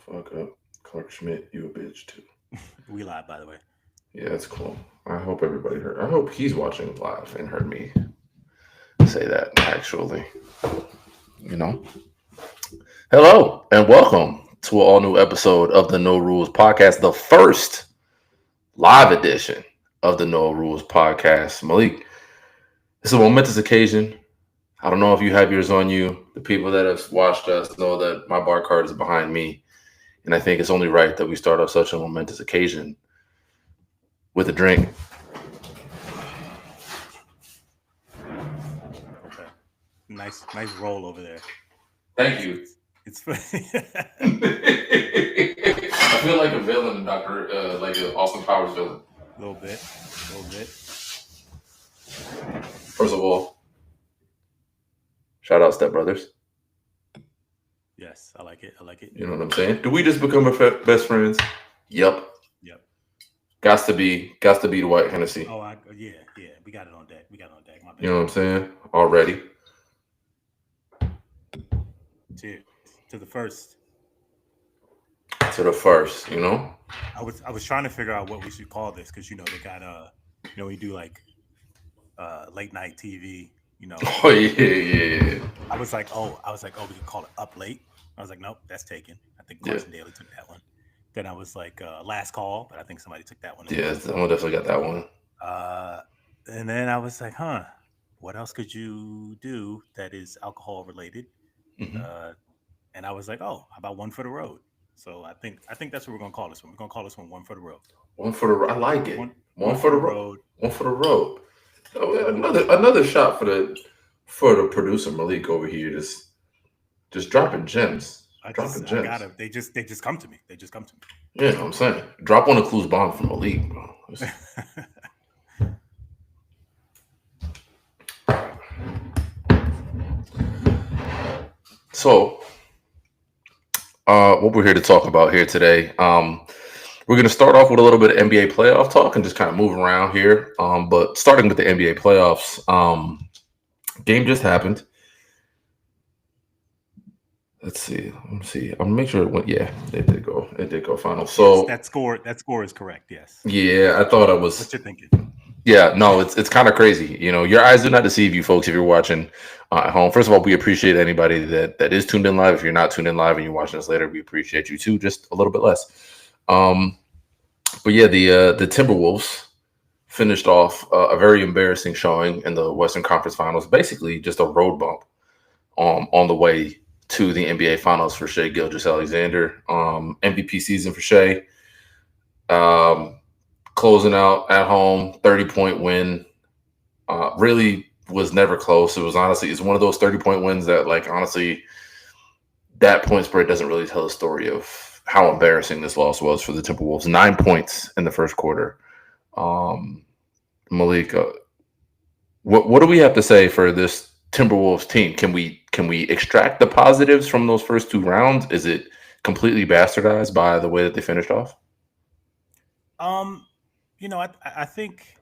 fuck up. Clark Schmidt, you a bitch too. We live, by the way. Yeah, that's cool. I hope everybody heard. I hope he's watching live and heard me say that actually. You know? Hello and welcome to an all new episode of the No Rules Podcast, the first live edition of the No Rules Podcast. Malik, it's a momentous occasion. I don't know if you have yours on you. The people that have watched us know that my bar card is behind me. And I think it's only right that we start off such a momentous occasion with a drink. Okay. Nice roll over there. Thank you. It's I feel like a villain in like an Austin Powers villain. a little bit. First of all, shout out Step Brothers. Yes, I like it. You know what I'm saying? Do we just become best friends? Yep. Got to be the White Hennessy. Oh, yeah. We got it on deck. My bad. You know what I'm saying? Already. Cheers to the first. You know? I was trying to figure out what we should call this because they got we do like late night TV. Oh yeah. I was like, we could call it Up Late. I was like, nope, that's taken. I think Carson Daly took that one. Then I was like, Last Call, but I think somebody took that one. Yeah, someone definitely got that one. And then I was like, what else could you do that is alcohol related? Mm-hmm. And I was like, how about One for the Road? So I think that's what we're gonna call this one. We're gonna call this one for the Road. One for the road. I like it. One for the road. One for the road. Oh, another shot for the producer Malik over here, just dropping gems. They just come to me. Yeah, I'm saying, drop one of Clues bomb from Malik, bro. So, what we're here to talk about here today, we're going to start off with a little bit of NBA playoff talk and just kind of move around here. But starting with the NBA playoffs, game just happened. Let's see. I'll make sure it went. Yeah, it did go. Final. So yes, that score is correct. Yes. Yeah, I thought I was. What you thinking? Yeah, no, it's kind of crazy. Your eyes do not deceive you, folks. If you're watching at home, first of all, we appreciate anybody that is tuned in live. If you're not tuned in live and you're watching us later, we appreciate you too, just a little bit less. But yeah, the Timberwolves finished off a very embarrassing showing in the Western Conference Finals. Basically, just a road bump on the way to the NBA Finals for Shai Gilgeous-Alexander. MVP season for Shai. Closing out at home, 30-point win. Really was never close. It's one of those 30-point wins that, like, honestly, that point spread doesn't really tell the story of how embarrassing this loss was for the Timberwolves. 9 points in the first quarter. Malik, what do we have to say for this Timberwolves team? Can we extract the positives from those first two rounds? Is it completely bastardized by the way that they finished off? I think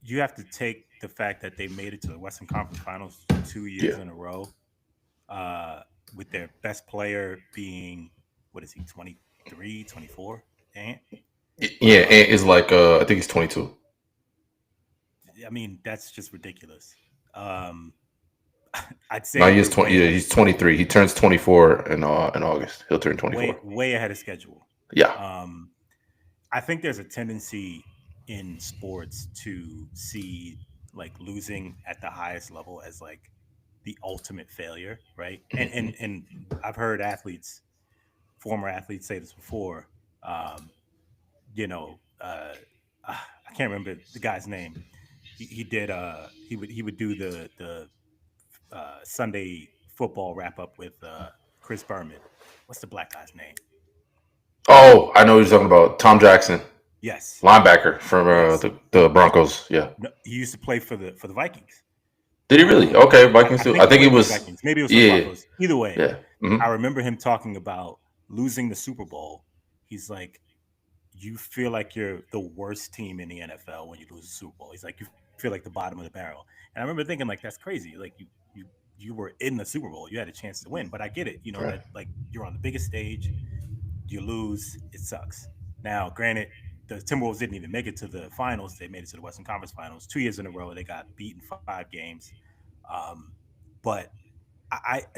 you have to take the fact that they made it to the Western Conference Finals 2 years in a row, with their best player being, what is he, 23, 24? Ant is like, I think he's 22. I mean, that's just ridiculous. I'd say no, he's 20. Yeah, he's 23. He turns 24 in August. He'll turn 24. Way ahead of schedule. Yeah. I think there's a tendency in sports to see like losing at the highest level as like the ultimate failure, right? And I've heard former athletes say this before. I can't remember the guy's name. He would do the Sunday football wrap up with Chris Berman. What's the black guy's name? Oh, I know what you're talking about. Tom Jackson. Yes. Linebacker from the Broncos. Yeah. No, he used to play for the Vikings. Did he really? Okay, Vikings too. I think he was. Vikings. Maybe it was the Broncos. Either way, yeah. Mm-hmm. I remember him talking about losing the Super Bowl. He's like, you feel like you're the worst team in the NFL when you lose the Super Bowl. He's like, you feel like the bottom of the barrel. And I remember thinking, like, that's crazy. Like, you were in the Super Bowl. You had a chance to win. But I get it. That, like, you're on the biggest stage. you lose, it sucks. Now, granted, the Timberwolves didn't even make it to the finals. They made it to the Western Conference Finals 2 years in a row. They got beaten 5 games. But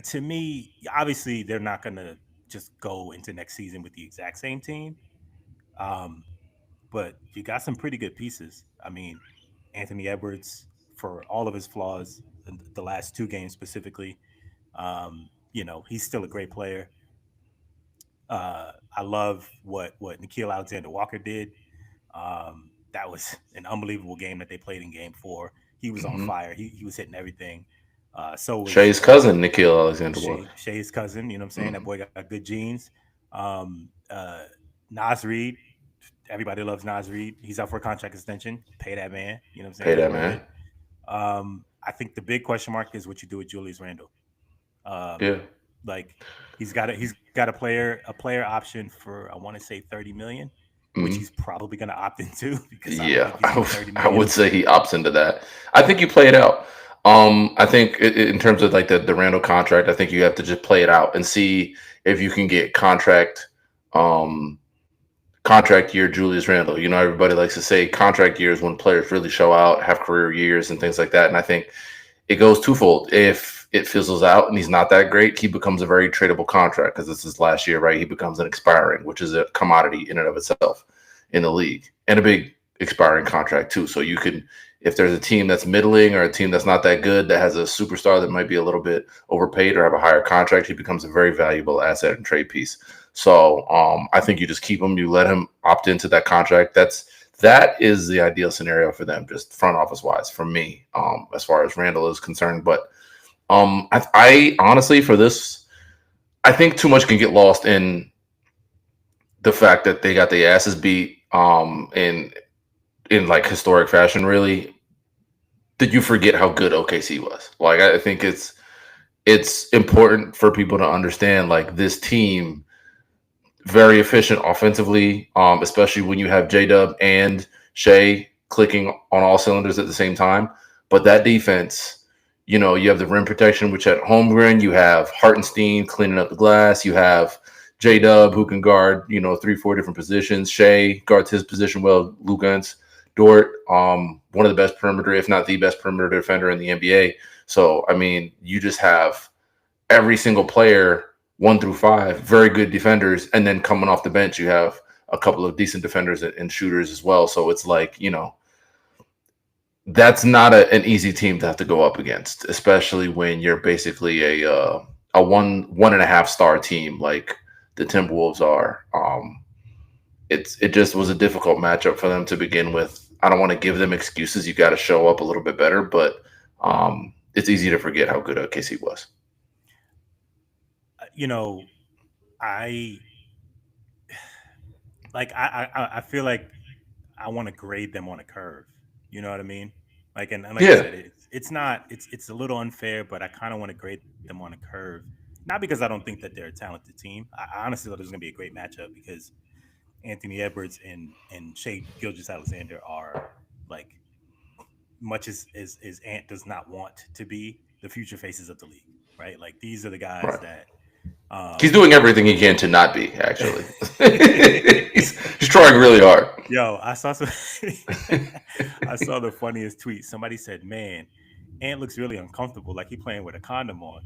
to me, obviously, they're not going to just go into next season with the exact same team. Um, but you got some pretty good pieces. I mean, Anthony Edwards, for all of his flaws, the last 2 games specifically, he's still a great player. I love what Nikhil Alexander Walker did. That was an unbelievable game that they played in Game 4. He was on Hmm. fire. He was hitting everything. So was Shay's cousin, Nikhil Alexander Walker. Shay's cousin. You know what I'm saying? That Hmm. boy got good genes. Um, uh, Nas Reed. Everybody loves Nas Reed. He's up for a contract extension. Pay that man. You know what I'm saying? Pay He's that worth man. it. I think the big question mark is what you do with Julius Randle. Um, Yeah. like he's got a player option for I want to say 30 million, which Hmm. he's probably going to opt into because I don't Yeah, think he's getting 30 I would million. say he opts into that. I think you play it out. I think in terms of like the Randall contract, I think you have to just play it out and see if you can get um, contract year Julius Randle. You know, everybody likes to say contract years when players really show out, have career years and things like that. And I think it goes twofold. If it fizzles out and he's not that great, he becomes a very tradable contract because it's his last year, right? He becomes an expiring, which is a commodity in and of itself in the league, and a big expiring contract too. So you can, if there's a team that's middling or a team that's not that good that has a superstar that might be a little bit overpaid or have a higher contract, he becomes a very valuable asset and trade piece. So I think you just keep him, you let him opt into that contract. That is the ideal scenario for them, just front office wise, for me, as far as Randall is concerned. But I honestly, for this, I think too much can get lost in the fact that they got their asses beat in like historic fashion. Really, did you forget how good OKC was? Like, I think it's important for people to understand like this team very efficient offensively, especially when you have J Dub and Shea clicking on all cylinders at the same time. But that defense, you know, you have the rim protection, which at Holmgren, you have Hartenstein cleaning up the glass, you have J Dub who can guard, you know, 3, 4 different positions. Shea guards his position well. Lugans, Dort, one of the best perimeter, if not the best perimeter defender in the NBA. So I mean, you just have every single player 1 through 5, very good defenders, and then coming off the bench, you have a couple of decent defenders and shooters as well. So it's like, you know, that's not an easy team to have to go up against, especially when you're basically a one and a half star team like the Timberwolves are. It just was a difficult matchup for them to begin with. I don't want to give them excuses. You got to show up a little bit better, but it's easy to forget how good OKC was. You know, I I feel like I want to grade them on a curve. You know what I mean? And like you Yeah. said, it's a little unfair, but I kind of want to grade them on a curve. Not because I don't think that they're a talented team. I honestly thought it was going to be a great matchup because Anthony Edwards and Shea Gilgis Alexander are like much as Ant does not want to be the future faces of the league, right? Like these are the guys Right. that He's um doing everything he can to not be, actually. He's trying really hard. Yo, I saw some. I saw the funniest tweet. Somebody said, "Man, Ant looks really uncomfortable, like he playing with a condom on."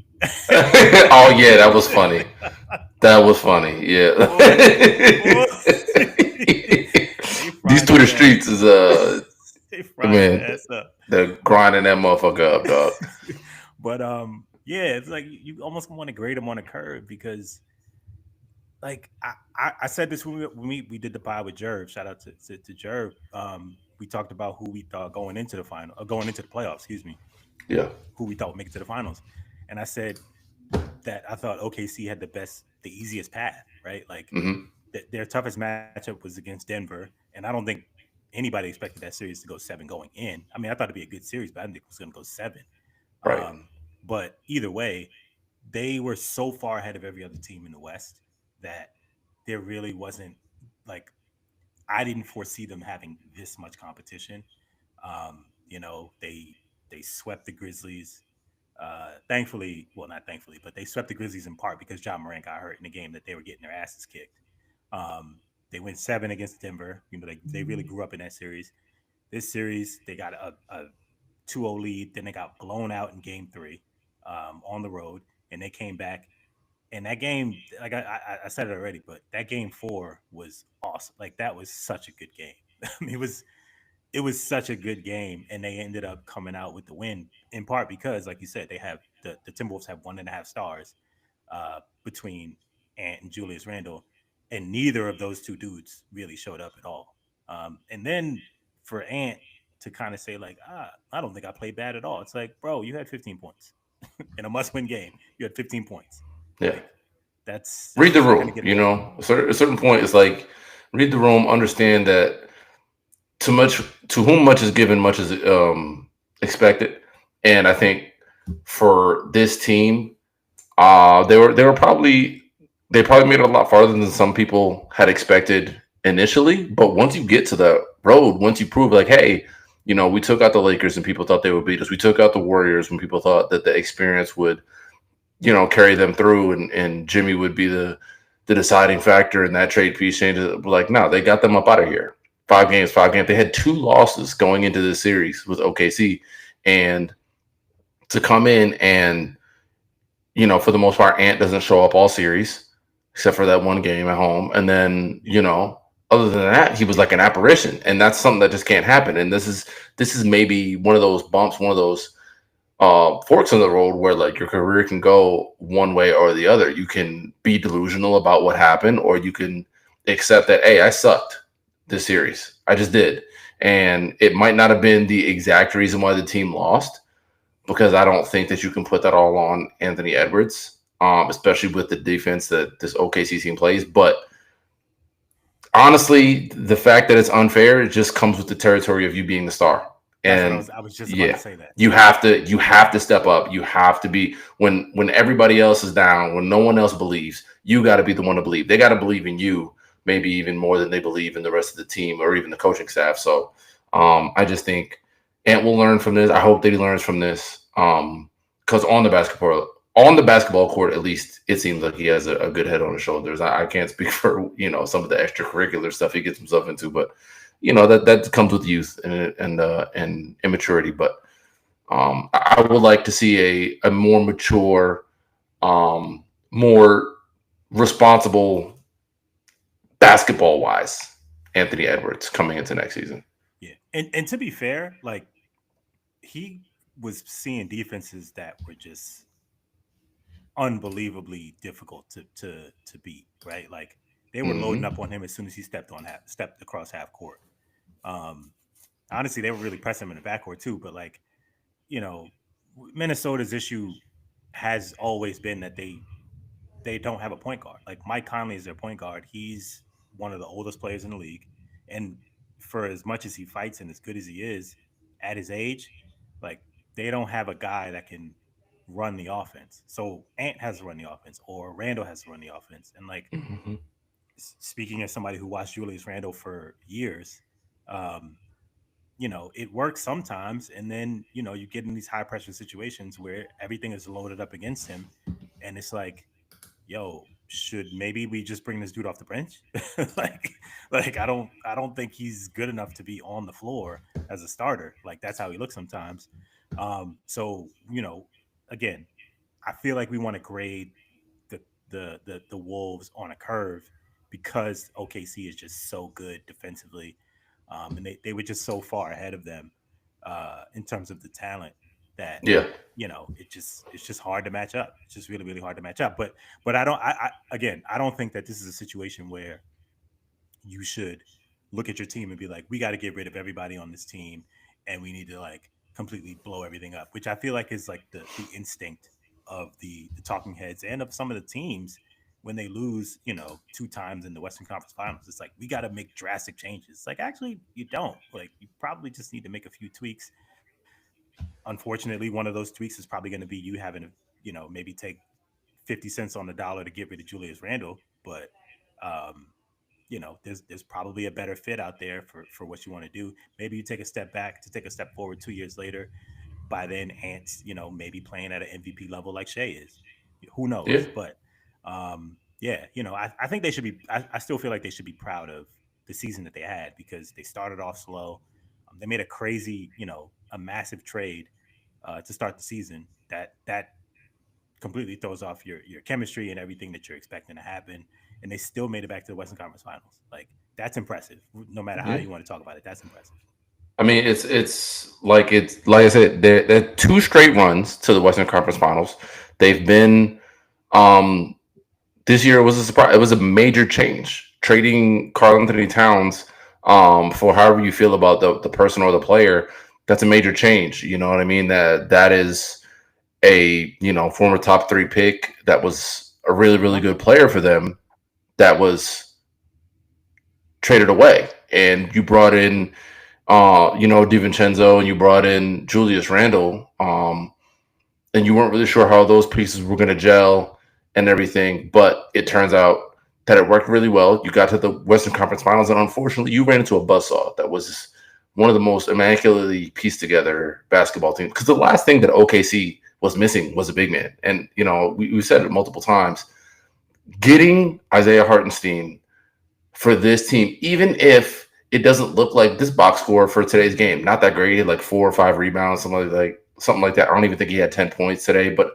Oh yeah, that was funny. That was funny. Yeah. boy, boy, they These fried Twitter his ass. streets is They fried his man, ass up. they're grinding that motherfucker up, dog. But yeah, it's like you almost want to grade him on a curve because like I said this when we did the pod with Jerv. Shout out to Jerv. We talked about who we thought going into the final, going into the playoffs. Excuse me, Yeah. who we thought would make it to the finals, and I said that I thought OKC had the easiest path. Right, like Hmm. their toughest matchup was against Denver, and I don't think anybody expected that series to go 7 going in. I mean, I thought it'd be a good series, but I didn't think it was going to go 7. Right. But either way, they were so far ahead of every other team in the West that there really wasn't like I didn't foresee them having this much competition. They swept the Grizzlies. Thankfully, well, not thankfully, but they swept the Grizzlies in part because John Morant got hurt in the game that they were getting their asses kicked. They went 7 against Denver. They really grew up in that series. This series, they got a 2-0 lead. Then they got blown out in game three on the road. And they came back. And that game, like I said it already, but that game four was awesome. Like that was such a good game. I mean, it was such a good game, and they ended up coming out with the win in part because, like you said, they have the Timberwolves have 1.5 stars between Ant and Julius Randle, and neither of those two dudes really showed up at all. And then for Ant to kind of say like, I don't think I played bad at all. It's like, bro, you had 15 points in a must-win game. You had 15 points. Yeah. Like Read that's the just not going to room. get it You done. know, a certain point, it's like read the room. Understand that too much to whom much is given, much is expected. And I think for this team, they were probably made it a lot farther than some people had expected initially. But once you get to the road, once you prove like, hey, we took out the Lakers and people thought they would beat us. We took out the Warriors when people thought that the experience would, carry them through and Jimmy would be the deciding factor in that trade piece changes. Like, no, they got them up out of here. 5 games, 5 games. They had 2 losses going into this series with OKC. And to come in and, for the most part, Ant doesn't show up all series except for that one game at home. And then, Yeah. other than that, he was like an apparition. And that's something that just can't happen. And this is maybe one of those bumps, one of those forks in the road where like your career can go one way or the other. You can be delusional about what happened, or you can accept that, hey, I sucked this series. I just did. And it might not have been the exact reason why the team lost, because I don't think that you can put that all on Anthony Edwards, especially with the defense that this OKC team plays. But honestly, the fact that it's unfair, it just comes with the territory of you being the star. That's what I And was. I was just about to yeah, say that. you have to step up. You have to be when everybody else is down, when no one else believes, you got to be the one to believe. They got to believe in you, maybe even more than they believe in the rest of the team or even the coaching staff. So I just think Ant will learn from this. I hope that he learns from this. Because on the basketball court, at least it seems like he has a good head on his shoulders. I can't speak for some of the extracurricular stuff he gets himself into, but that comes with youth and immaturity. But I would like to see a more mature, more responsible basketball wise Anthony Edwards coming into next season. Yeah, and to be fair, like he was seeing defenses that were just unbelievably difficult to beat. Right, like they were loading up Hmm. on him as soon as he stepped across half court. Um, Honestly, they were really pressing him in the backcourt too. But like you know, Minnesota's issue has always been that they don't have a point guard. Like Mike Conley is their point guard. He's one of the oldest players in the league, and for as much as he fights and as good as he is at his age, like they don't have a guy that can run the offense. So Ant has to run the offense, or Randall has to run the offense. And like Hmm. speaking as somebody who watched Julius Randall for years, um, it works sometimes, and then you get in these high pressure situations where everything is loaded up against him, and it's like, yo, should maybe we just bring this dude off the bench? like, I don't think he's good enough to be on the floor as a starter. Like that's how he looks sometimes. So again, I feel like we want to grade the Wolves on a curve because OKC is just so good defensively, and they were just so far ahead of them in terms of the talent that Yeah. it's just hard to match up. It's just really really hard to match up. But I don't think that this is a situation where you should look at your team and be like, we got to get rid of everybody on this team, and we need to like completely blow everything up. Which I feel like is like the instinct of the talking heads and of some of the teams when they lose, 2 times in the Western Conference Finals. It's like we got to make drastic changes. It's like actually you don't. Like you probably just need to make a few tweaks. Unfortunately, one of those tweaks is probably going to be you having to, maybe take 50 cents on the dollar to get rid of Julius Randle, but um, there's probably a better fit out there for what you want to do. Maybe you take a step back to take a step forward 2 years later. By then, Ant's maybe playing at an MVP level like Shea is. Who Yeah. knows? But yeah, I think they should be. I still feel like they should be proud of the season that they had because they started off slow. They made a crazy, a massive trade to start the season that completely throws off your chemistry and everything that you're expecting to happen. And they still made it back to the Western Conference Finals. Like that's impressive. No matter how Yeah. you want to talk about it, that's impressive. I mean, it's like I said, they're two straight runs to the Western Conference Finals. They've been um this year was a surprise. It was a major change. Trading Karl Anthony Towns for however you feel about the person or the player, that's a major change. You know what I mean? That is a former top 3 pick that was a really really Uh-huh. good player for them that was traded away, and you brought in DiVincenzo, and you brought in Julius Randle, and you weren't really sure how those pieces were going to gel and everything, but it turns out that it worked really well. You got to the Western Conference Finals, and unfortunately, you ran into a buzzsaw that was one of the most immaculately pieced together basketball teams. Because the last thing that OKC was missing was a big man, and we said it multiple times. Getting Isaiah Hartenstein for this team, even if it doesn't look like this box score for today's game, not that great, like 4 or 5 rebounds, something like that. I don't even think he had 10 points today, but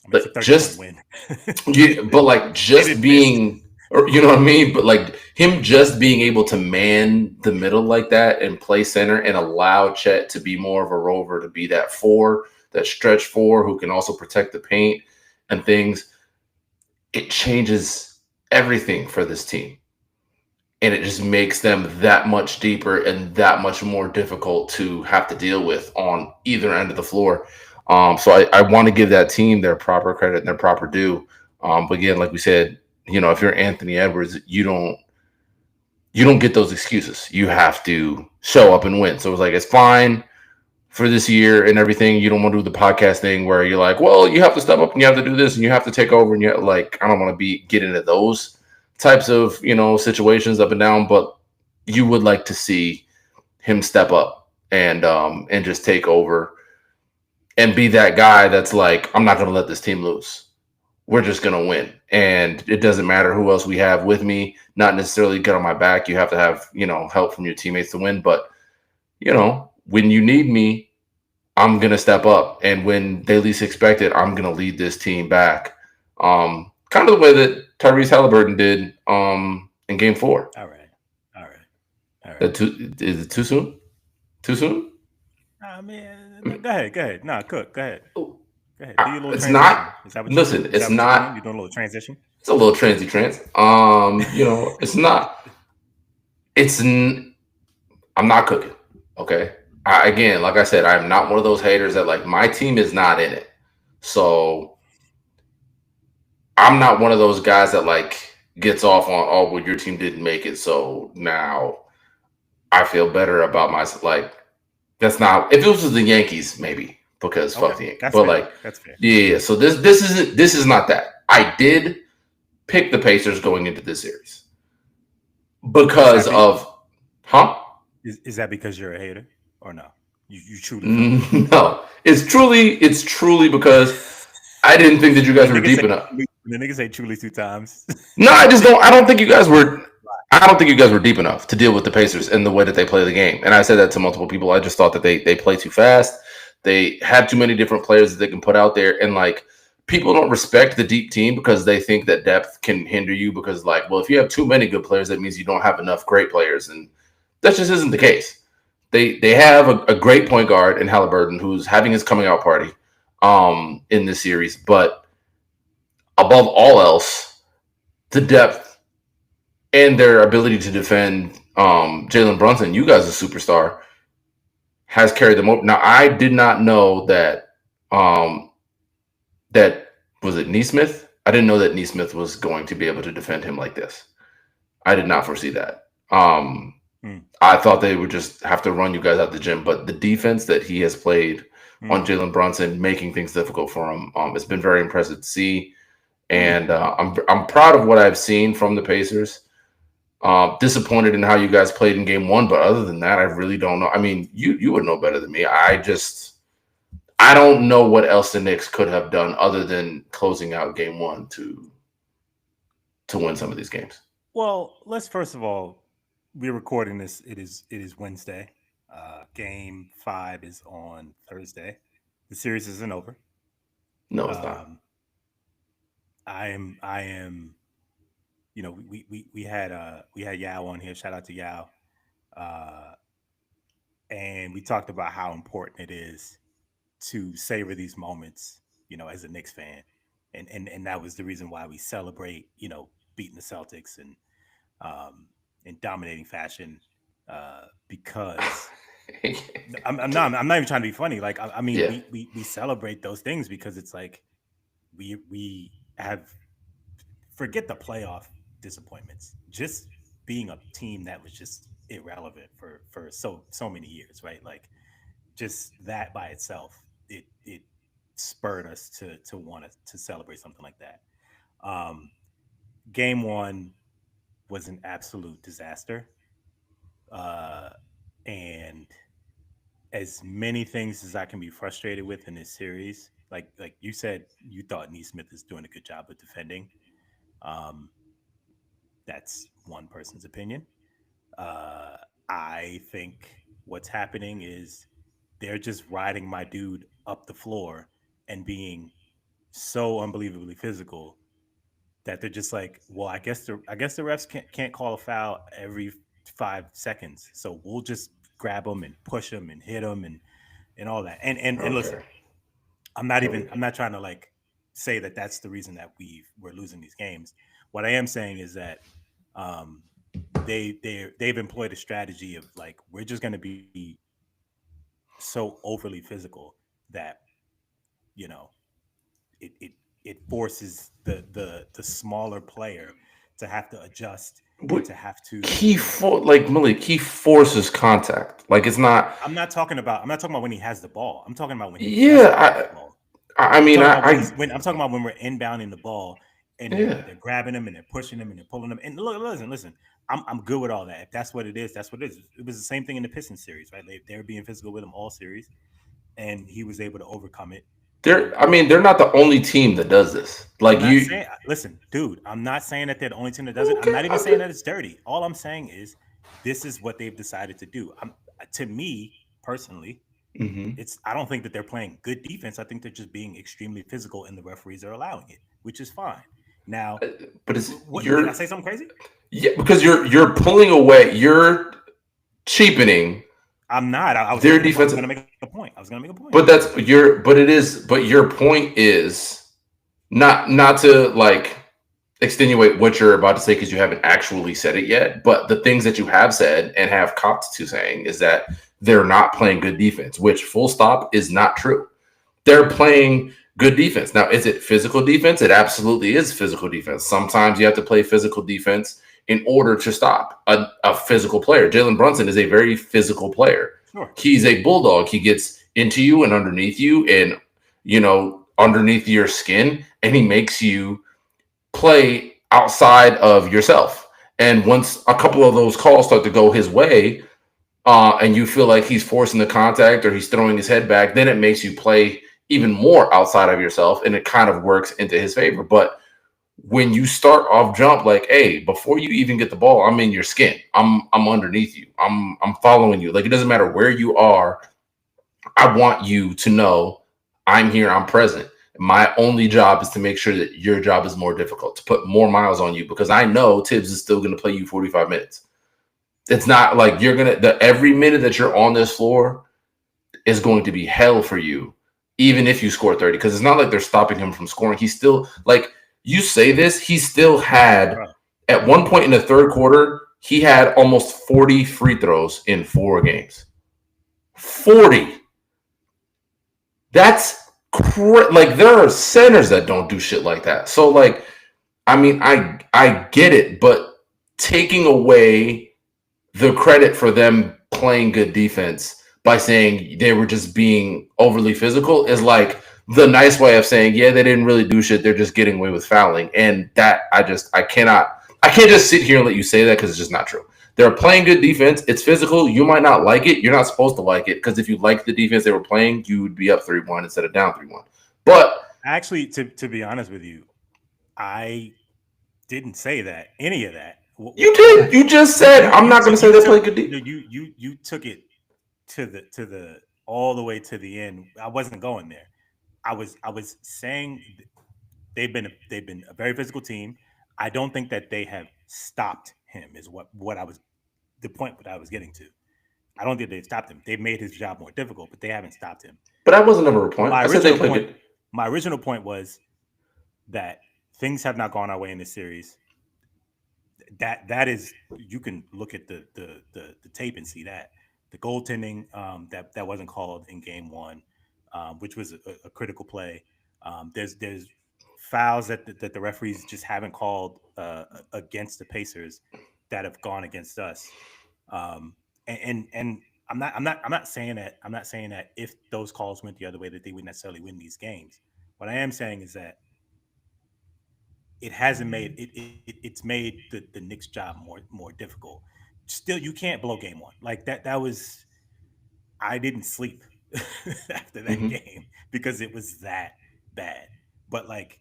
I mean, it's a 30-point just win. but like just didn't miss. being, or you know what I mean, but like him just being able to man the middle like that and play center and allow Chet to be more of a rover, to be that 4, that stretch 4 who can also protect the paint and things, it changes everything for this team. And it just makes them that much deeper and that much more difficult to have to deal with on either end of the floor. So I want to give that team their proper credit and their proper due. But again, like we said, if you're Anthony Edwards, you don't get those excuses. You have to show up and win. So it's like, it's fine for this year and everything. You don't want to do the podcast thing where you're like, well, you have to step up and you have to do this and you have to take over, and you're like, I don't want to get into those types of situations up and down, but you would like to see him step up and just take over and be that guy that's like, I'm not going to let this team lose. We're just going to win, and it doesn't matter who else we have with me. Not necessarily get on my back. You have to have help from your teammates to win, but when you need me, I'm going to step up, and when they least expect it, I'm going to lead this team back. Kind of the way that Tyrese Halliburton did in Game 4. All right. Is it too soon? Too soon? Man, go ahead. Nah, Cook, go ahead. Go ahead. Do your little It's transition. not. Is that what Listen, you, is it's that what not. you're doing? You're doing a little transition? It's a little transy trans. It's not. I'm not cooking. Okay. Again, like I said, I'm not one of those haters that like my team is not in it. So I'm not one of those guys that like gets off on, oh, well, your team didn't make it, so now I feel better about myself. Like, that's not. If it was the Yankees, maybe, because fuck the Yankees. That's But fair. like, That's fair. yeah. So this is not that. I did pick the Pacers going into this series because of, huh? Is that because you're a hater or no? You truly feel it? No. It's truly because I didn't think that you guys were deep enough. The niggas say truly 2 times. No, I don't think you guys were. I don't think you guys were deep enough to deal with the Pacers and the way that they play the game. And I said that to multiple people. I just thought that they play too fast. They have too many different players that they can put out there. And like, people don't respect the deep team because they think that depth can hinder you, because like, well, if you have too many good players, that means you don't have enough great players. And that just isn't the case. They have a great point guard in Halliburton, who's having his coming out party in this series. But above all else, the depth and their ability to defend Jalen Brunson, you guys a superstar, has carried them over. Now, I did not know that that was it Neesmith. I didn't know that Neesmith was going to be able to defend him like this. I did not foresee that. I thought they would just have to run you guys out the gym, but the defense that he has played on Jalen Brunson, making things difficult for him, it's been very impressive to see. And I'm proud of what I've seen from the Pacers. Disappointed in how you guys played in Game 1, but other than that, I really don't know. I mean, you would know better than me. I don't know what else the Knicks could have done other than closing out Game 1 to to win some of these games. Well, let's first of all, we're recording this. It is Wednesday. Game 5 is on Thursday. The series isn't over. No, it's not. Um, I am. We had Yao on here. Shout out to Yao. Uh, and we talked about how important it is to savor these moments. As a Knicks fan, and that was the reason why we celebrate. Beating the Celtics and in dominating fashion because I'm not even trying to be funny. Like I mean, Yeah. we celebrate those things because it's like we have forget the playoff disappointments. Just being a team that was just irrelevant for so many years, right? Like just that by itself, it spurred us to want to celebrate something like that. Um, Game 1 was an absolute disaster. Uh, and as many things as I can be frustrated with in this series, like you said, you thought Neesmith is doing a good job of defending. Um, that's one person's opinion. Uh, I think what's happening is they're just riding my dude up the floor and being so unbelievably physical that they're just like, well, I guess the refs can't call a foul every 5 seconds, so we'll just grab them and push them and hit them and all that. And listen, Okay. I'm not trying to like say that that's the reason that we're losing these games. What I am saying is that um, they've employed a strategy of like we're just going to be so overly physical that you know it forces the smaller player to have to adjust and But to have to like Malik, he forces contact. Like it's not. I'm not talking about when he has the ball. I'm talking about when he doesn't have the Yeah. ball. I I'm mean, talking about I I'm talking about when we're inbounding the ball and they're yeah. they're grabbing them and they're pushing them and they're pulling them. And look, listen. I'm good with all that. If that's what it is, that's what it is. It was the same thing in the Pistons series, right? They were being physical with him all series, and he was able to overcome it. I mean, they're not the only team that does this. I'm Like not you. saying, listen, dude, I'm not saying that they're the only team that does it. I'm Okay. not even saying that it's dirty. All I'm saying is this is what they've decided to do. To me personally, Hmm. I don't think that they're playing good defense. I think they're just being extremely physical, and the referees are allowing it, which is fine. Now, But it's what did I you're say? Something crazy? yeah because you're pulling away. You're cheapening I'm not. I was their making a point. I was defense. going to make a point. I was going to make a point. But that's your. But it is. But your point is not to like extenuate what you're about to say because you haven't actually said it yet. But the things that you have said and have copped to saying is that they're not playing good defense, which full stop is not true. They're playing good defense. Now, is it physical defense? It absolutely is physical defense. Sometimes you have to play physical defense in order to stop a physical player. Jalen Brunson is a very physical player. Sure. He's a bulldog. He gets into you and underneath you and, underneath your skin, and he makes you play outside of yourself. And once a couple of those calls start to go his way, and you feel like he's forcing the contact or he's throwing his head back, then it makes you play even more outside of yourself, and it kind of works into his favor. But when you start off jump, like, hey, before you even get the ball, I'm in your skin. I'm underneath you. I'm following you. Like it doesn't matter where you are. I want you to know I'm here. I'm present. My only job is to make sure that your job is more difficult, to put more miles on you, because I know Tibbs is still going to play you 45 minutes. It's not like you're going to, every minute that you're on this floor is going to be hell for you, even if you score 30, because it's not like they're stopping him from scoring. He's still, like, you say this, he still had, Bro, at one point in the third quarter, he had almost 40 free throws in 4 games. 40. That's like there are centers that don't do shit like that. So like, I mean, I get it, but taking away the credit for them playing good defense by saying they were just being overly physical is like the nice way of saying, yeah, they didn't really do shit. They're just getting away with fouling. And that I can't just sit here and let you say that because it's just not true. They're playing good defense. It's physical. You might not like it. You're not supposed to like it because if you liked the defense they were playing, you would be up 3-1 instead of down 3-1. But actually, to be honest with you, I didn't say that any of that. You did. You just said I'm not going to say they played good defense. You took it to the all the way to the end. I wasn't going there. I was saying they've been a very physical team. I don't think that they have stopped him. Is what I was the point that I was getting to. I don't think they've stopped him. They've made his job more difficult, but they haven't stopped him. But that wasn't never a point. My I said they original played point. good. My original point was that things have not gone our way in this series. That is, you can look at the tape and see that the goaltending that wasn't called in game one, which was a critical play. There's fouls that the referees just haven't called against the Pacers that have gone against us. And I'm not saying that if those calls went the other way that they would necessarily win these games. What I am saying is that it hasn't made it's made the Knicks job more difficult. Still, you can't blow game one. Like that was, I didn't sleep after that Mm-hmm. game because it was that bad. But like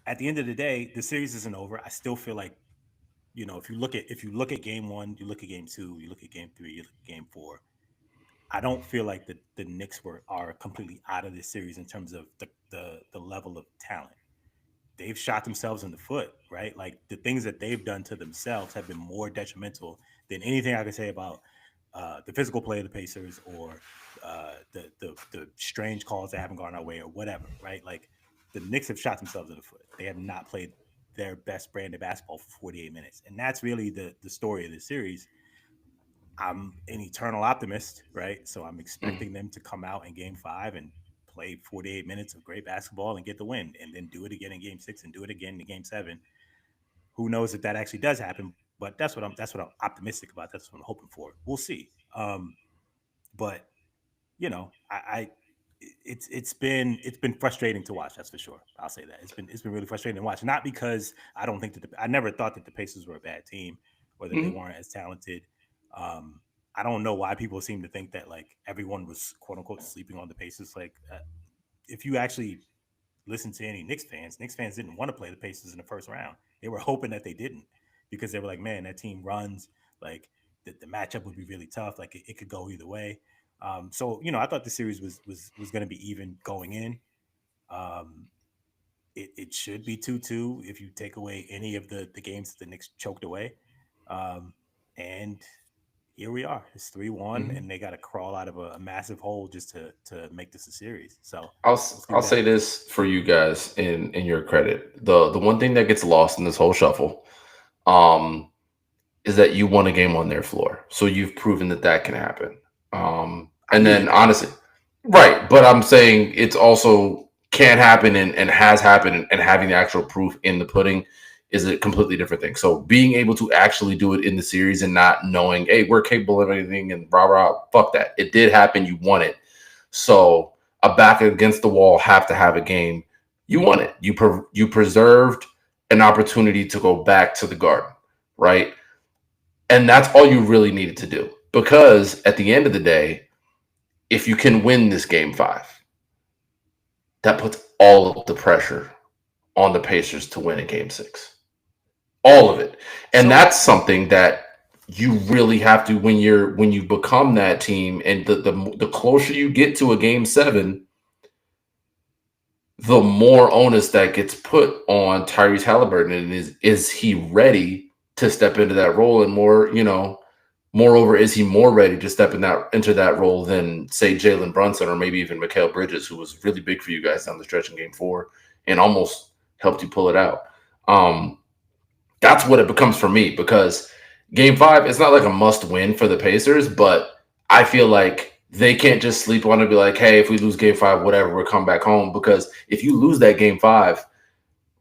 at the end of the day, the series isn't over. I still feel like, if you look at game one, you look at game two, you look at game three, you look at game four. I don't feel like the Knicks are completely out of this series in terms of the level of talent. They've shot themselves in the foot, right? Like the things that they've done to themselves have been more detrimental than anything I can say about the physical play of the Pacers or the strange calls that haven't gone our way or whatever, right? Like the Knicks have shot themselves in the foot. They have not played their best brand of basketball for 48 minutes, and that's really the story of the series. I'm an eternal optimist, right? So I'm Mm-hmm. expecting them to come out in game five and play 48 minutes of great basketball and get the win, and then do it again in game six and do it again in game seven. Who knows if that actually does happen? But that's what I'm optimistic about. That's what I'm hoping for. We'll see. But it's been frustrating to watch. That's for sure. I'll say that it's been really frustrating to watch. Not because I don't think that I never thought that the Pacers were a bad team or that they Mm-hmm. weren't as talented. I don't know why people seem to think that like everyone was quote unquote sleeping on the Pacers. Like if you actually listen to any Knicks fans didn't want to play the Pacers in the first round. They were hoping that they didn't because they were like, man, that team runs. Like the matchup would be really tough. Like it could go either way. So I thought the series was going to be even going in. Um, it should be 2-2 if you take away any of the games that the Knicks choked away. Um, and here we are. It's 3-1, Mm-hmm. and they got to crawl out of a massive hole just to make this a series. So I'll we'll see I'll what say happens. this for you guys in your credit. The one thing that gets lost in this whole shuffle, um, is that you won a game on their floor, so you've proven that that can happen. I And knew then that could honestly, happen. right? But I'm saying it's also can happen and has happened, and having the actual proof in the pudding is a completely different thing. So being able to actually do it in the series and not knowing, hey, we're capable of anything, and rah rah, fuck that. It did happen. You won it. So a back against the wall have to have a game. You won it. You preserved an opportunity to go back to the Garden, right? And that's all you really needed to do. Because at the end of the day, if you can win this game five, that puts all of the pressure on the Pacers to win a game six. All of it. And So that's something that you really have to when you become that team, and the closer you get to a game seven, the more onus that gets put on Tyrese Halliburton, and is he ready to step into that role, and moreover, is he more ready to step into that role than say Jalen Brunson or maybe even Mikal Bridges, who was really big for you guys down the stretch in game four and almost helped you pull it out. Um, that's what it becomes for me, because game five, it's not like a must win for the Pacers, but I feel like they can't just sleep on it and be like, hey, if we lose game five, whatever, we'll come back home. Because if you lose that game five,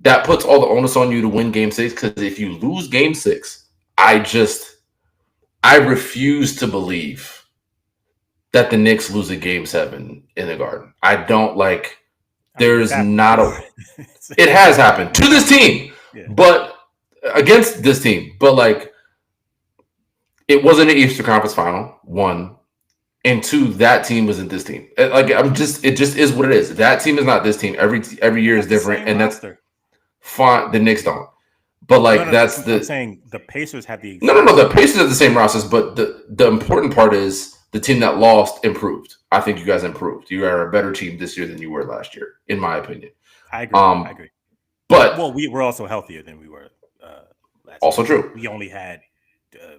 that puts all the onus on you to win game six. Because if you lose game six, I refuse to believe that the Knicks lose a game seven in the Garden. I don't like, I mean, it's there's happened not before. a, it has happened to this team, Yeah. but against this team, but like, it wasn't an Eastern Conference final, one. And two, that team wasn't this team. Like, it just is what it is. That team is not this team. Every They year is got the different, same and that's roster. fine. The Knicks don't. But No, like no, that's I'm the saying the Pacers have the no, no, exact no. The same Pacers roster. have the same rosters, but the important part is the team that lost improved. I think you guys improved. You are a better team this year than you were last year, in my opinion. I agree. I Um, agree. Well, but we're also healthier than we were last year. also true. We only had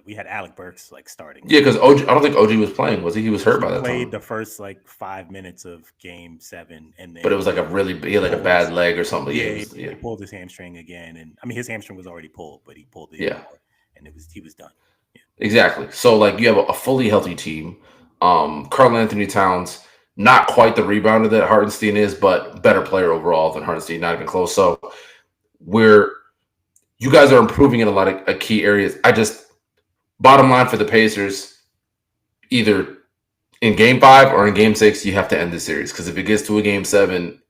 we had Alec Burks like starting. Yeah, because OG, I don't think OG was playing. Was he? He was hurt He by that played time. the first like 5 minutes of Game 7, and But it then was like a really he had like a pulled his bad leg or something. Yeah, it yeah was. Yeah, he pulled his hamstring again, and I mean his hamstring was already pulled, but he pulled it even yeah, more, and he was done. Yeah. exactly. So like you have a fully healthy team. Carl Anthony Towns, not quite the rebounder that Hartenstein is, but better player overall than Hartenstein. Not even close. So we're you guys are improving in a lot of key areas. I just bottom line for the Pacers, either in Game 5 or in Game 6, you have to end the series because if it gets to a Game 7,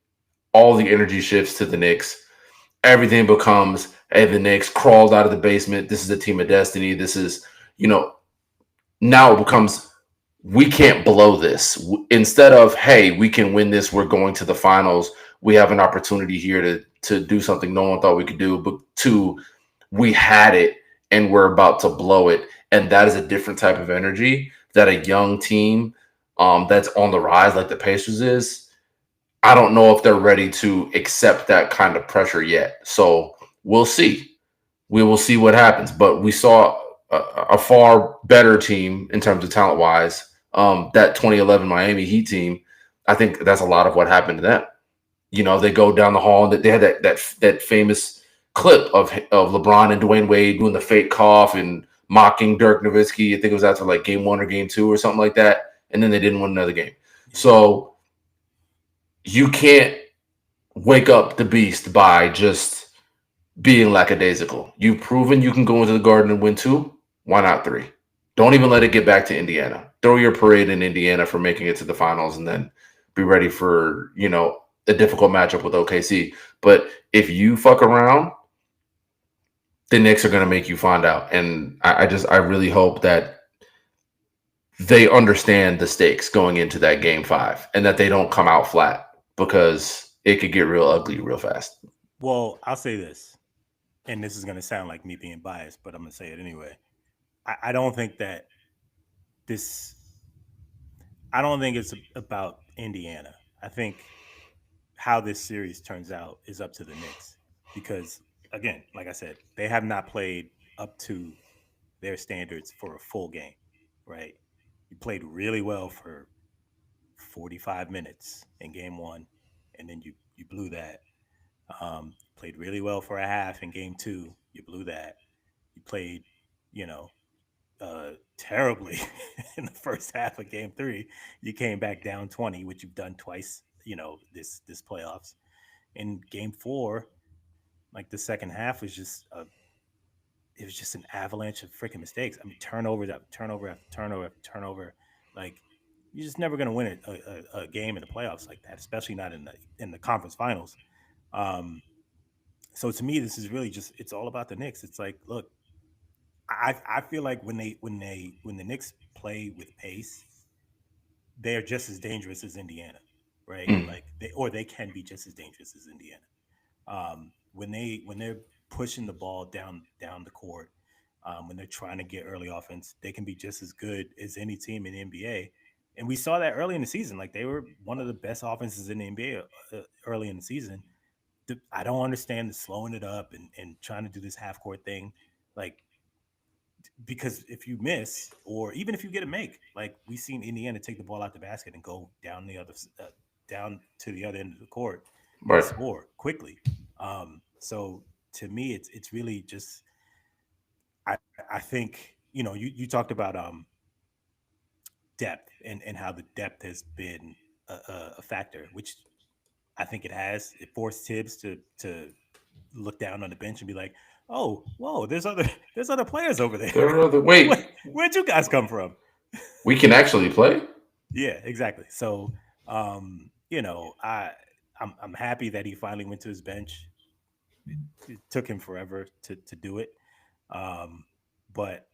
all the energy shifts to the Knicks. Everything becomes, hey, the Knicks crawled out of the basement. This is a team of destiny. This is, you know, now it becomes we can't blow this. Instead of, hey, we can win this. We're going to the finals. We have an opportunity here to do something no one thought we could do. But two, we had it and we're about to blow it. And that is a different type of energy that a young team that's on the rise like the Pacers is. I don't know if they're ready to accept that kind of pressure yet. So we'll see. We will see what happens. But we saw a far better team in terms of talent wise. That 2011 Miami Heat team, I think that's a lot of what happened to them. You know, they go down the hall and they had that famous clip of LeBron and Dwayne Wade doing the fake cough and mocking Dirk Nowitzki. I think it was after like Game 1 or Game 2 or something like that, and then they didn't win another game. Yeah. So you can't wake up the beast by just being lackadaisical. You've proven you can go into the Garden and win 2. Why not 3? Don't even let it get back to Indiana. Throw your parade in Indiana for making it to the finals, and then be ready for a difficult matchup with OKC. But if you fuck around, the Knicks are going to make you find out. And I really hope that they understand the stakes going into that Game 5 and that they don't come out flat because it could get real ugly real fast. Well, I'll say this, and this is going to sound like me being biased, but I'm going to say it anyway. I don't think that this. I don't think it's about Indiana. I think how this series turns out is up to the Knicks because, again, like I said, they have not played up to their standards for a full game, right? You played really well for 45 minutes in Game 1, and then you blew that. Played really well for a half in Game 2. You blew that. You played, you know, terribly in the first half of Game 3. You came back down 20, which you've done twice, this playoffs. In Game 4, like the second half was it was just an avalanche of freaking mistakes. I mean, turnovers after turnover after turnover after turnover. Like you're just never going to win a game in the playoffs like that, especially not in the conference finals. Um, so to me, this is really just it's all about the Knicks. It's like, look, I feel like when the Knicks play with pace, they are just as dangerous as Indiana, right? Mm. Like they can be just as dangerous as Indiana. When they're pushing the ball down the court, when they're trying to get early offense, they can be just as good as any team in the NBA. And we saw that early in the season. Like they were one of the best offenses in the NBA early in the season. I don't understand the slowing it up and trying to do this half court thing. Like because if you miss or even if you get a make, like we've seen Indiana take the ball out the basket and go down to the other end of the court and Right. score quickly. So to me, it's really just I think you talked about depth and how the depth has been a factor, which I think it has. It forced Tibbs to look down on the bench and be like, "Oh, whoa, there's other players over there. There are other wait. Where'd you guys come from?" We can actually play. Yeah, exactly. So, I'm happy that he finally went to his bench. It took him forever to do it, um, but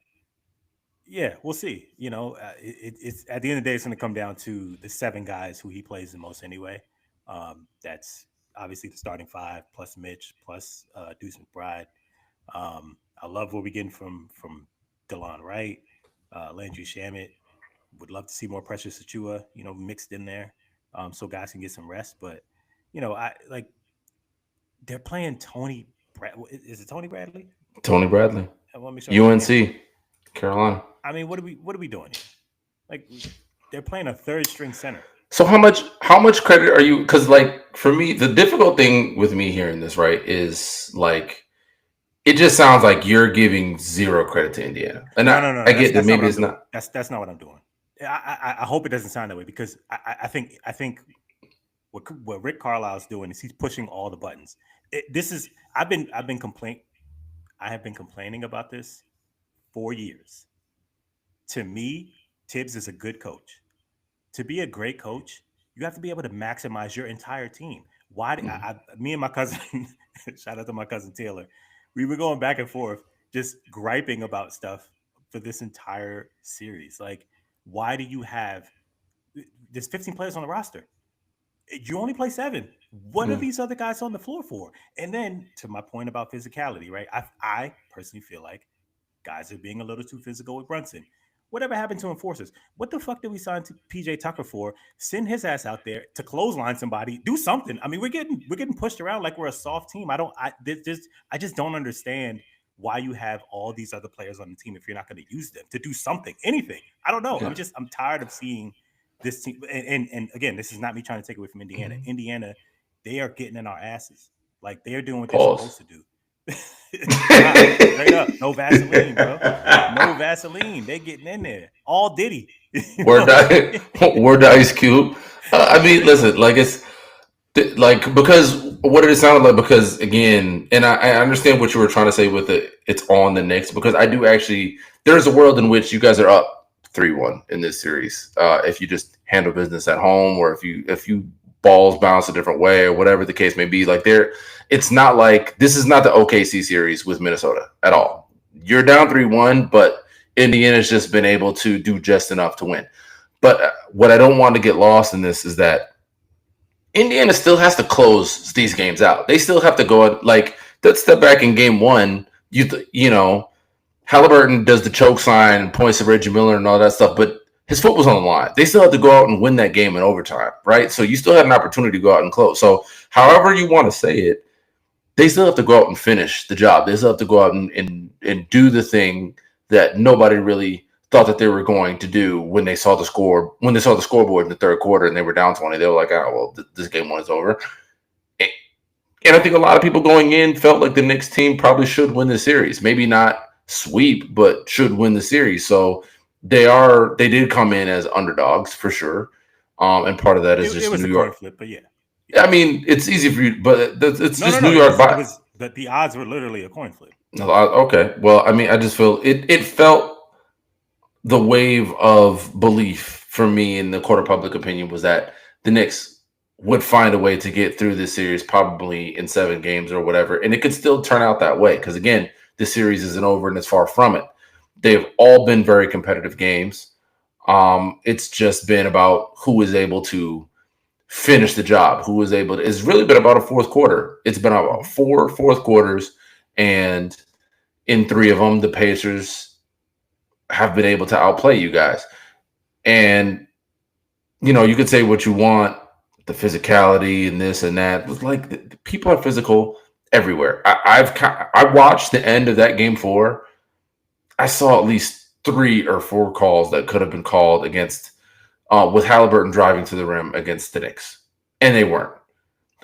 yeah, we'll see. It's at the end of the day, it's going to come down to the 7 guys who he plays the most anyway. That's obviously the starting 5 plus Mitch plus Deuce McBride. I love what we're getting from DeLon Wright, Landry Shamet. Would love to see more Precious Achua, mixed in there, so guys can get some rest. But I like they're playing Tony. Is it Tony Bradley? Tony Bradley, I want to make sure I'm saying his name. UNC, Carolina. I mean, what are we doing here? Like they're playing a third string center. So how much credit are you? Because like for me, the difficult thing with me hearing this right is like it just sounds like you're giving zero credit to Indiana, and No, I no, no, I no. That's get that that's not what maybe I'm it's doing. not. That's not what I'm doing. I hope it doesn't sound that way because I think what Rick Carlisle's doing is he's pushing all the buttons. This is I have been complaining about this for years. To me, Tibbs is a good coach. To be a great coach, you have to be able to maximize your entire team. Why? Mm, Me and my cousin, shout out to my cousin Taylor, we were going back and forth, just griping about stuff for this entire series. Like, why do you have there's 15 players on the roster? You only play seven. What are mm, these other guys on the floor for? And then to my point about physicality, right? I personally feel like guys are being a little too physical with Brunson. Whatever happened to enforcers? What the fuck did we sign to PJ Tucker for? Send his ass out there to clothesline somebody. Do something. I mean, we're getting pushed around like we're a soft team. I just don't understand why you have all these other players on the team if you're not going to use them to do something, anything. I don't know. yeah. I'm tired of seeing this team. And again, this is not me trying to take away from Indiana. Mhm. Indiana, they are getting in our asses. Like they're doing what they're Pause. supposed to do. Nah, straight up, no Vaseline, bro. No Vaseline. They getting in there. All Diddy. you Word, know? word, Ice Cube. I mean, listen, like like because what did it sound like? Because again, and I understand what you were trying to say with it. It's on the Knicks because I do actually. There's a world in which you guys are up 3-1 in this series. If you just handle business at home, or if you balls bounce a different way, or whatever the case may be, like it's not like this is not the OKC series with Minnesota at all. You're down 3-1, but Indiana's just been able to do just enough to win. But what I don't want to get lost in this is that Indiana still has to close these games out. They still have to go out, like that step back in game one. You know Halliburton does the choke sign and points to Reggie Miller and all that stuff, but his foot was on the line. They still have to go out and win that game in overtime, right? So you still had an opportunity to go out and close. So however you want to say it, they still have to go out and finish the job. They still have to go out and do the thing that nobody really thought that they were going to do when they saw the scoreboard in the third quarter and they were down 20. They were like, oh, well, this game one is over. And I think a lot of people going in felt like the Knicks team probably should win the series. Maybe not sweep, but should win the series. So they did come in as underdogs for sure. And part of that is It just was New a coin York. flip, but yeah. I mean, it's easy for you, but it's No, no, just no. New It York. was it was the odds were literally a coin flip. Okay. Well, I mean, I just feel it felt the wave of belief for me in the court of public opinion was that the Knicks would find a way to get through this series probably in 7 games or whatever. And it could still turn out that way because, again, the series isn't over and it's far from it. They've all been very competitive games. It's just been about who is able to finish the job, who is able to. It's really been about a fourth quarter. It's been about Mhm. four fourth quarters. And in 3 of them, the Pacers have been able to outplay you guys. And you could say what you want, the physicality and this and that. But like the people are physical everywhere. I watched the end of that game 4. I saw at least 3 or 4 calls that could have been called against with Halliburton driving to the rim against the Knicks, and they weren't.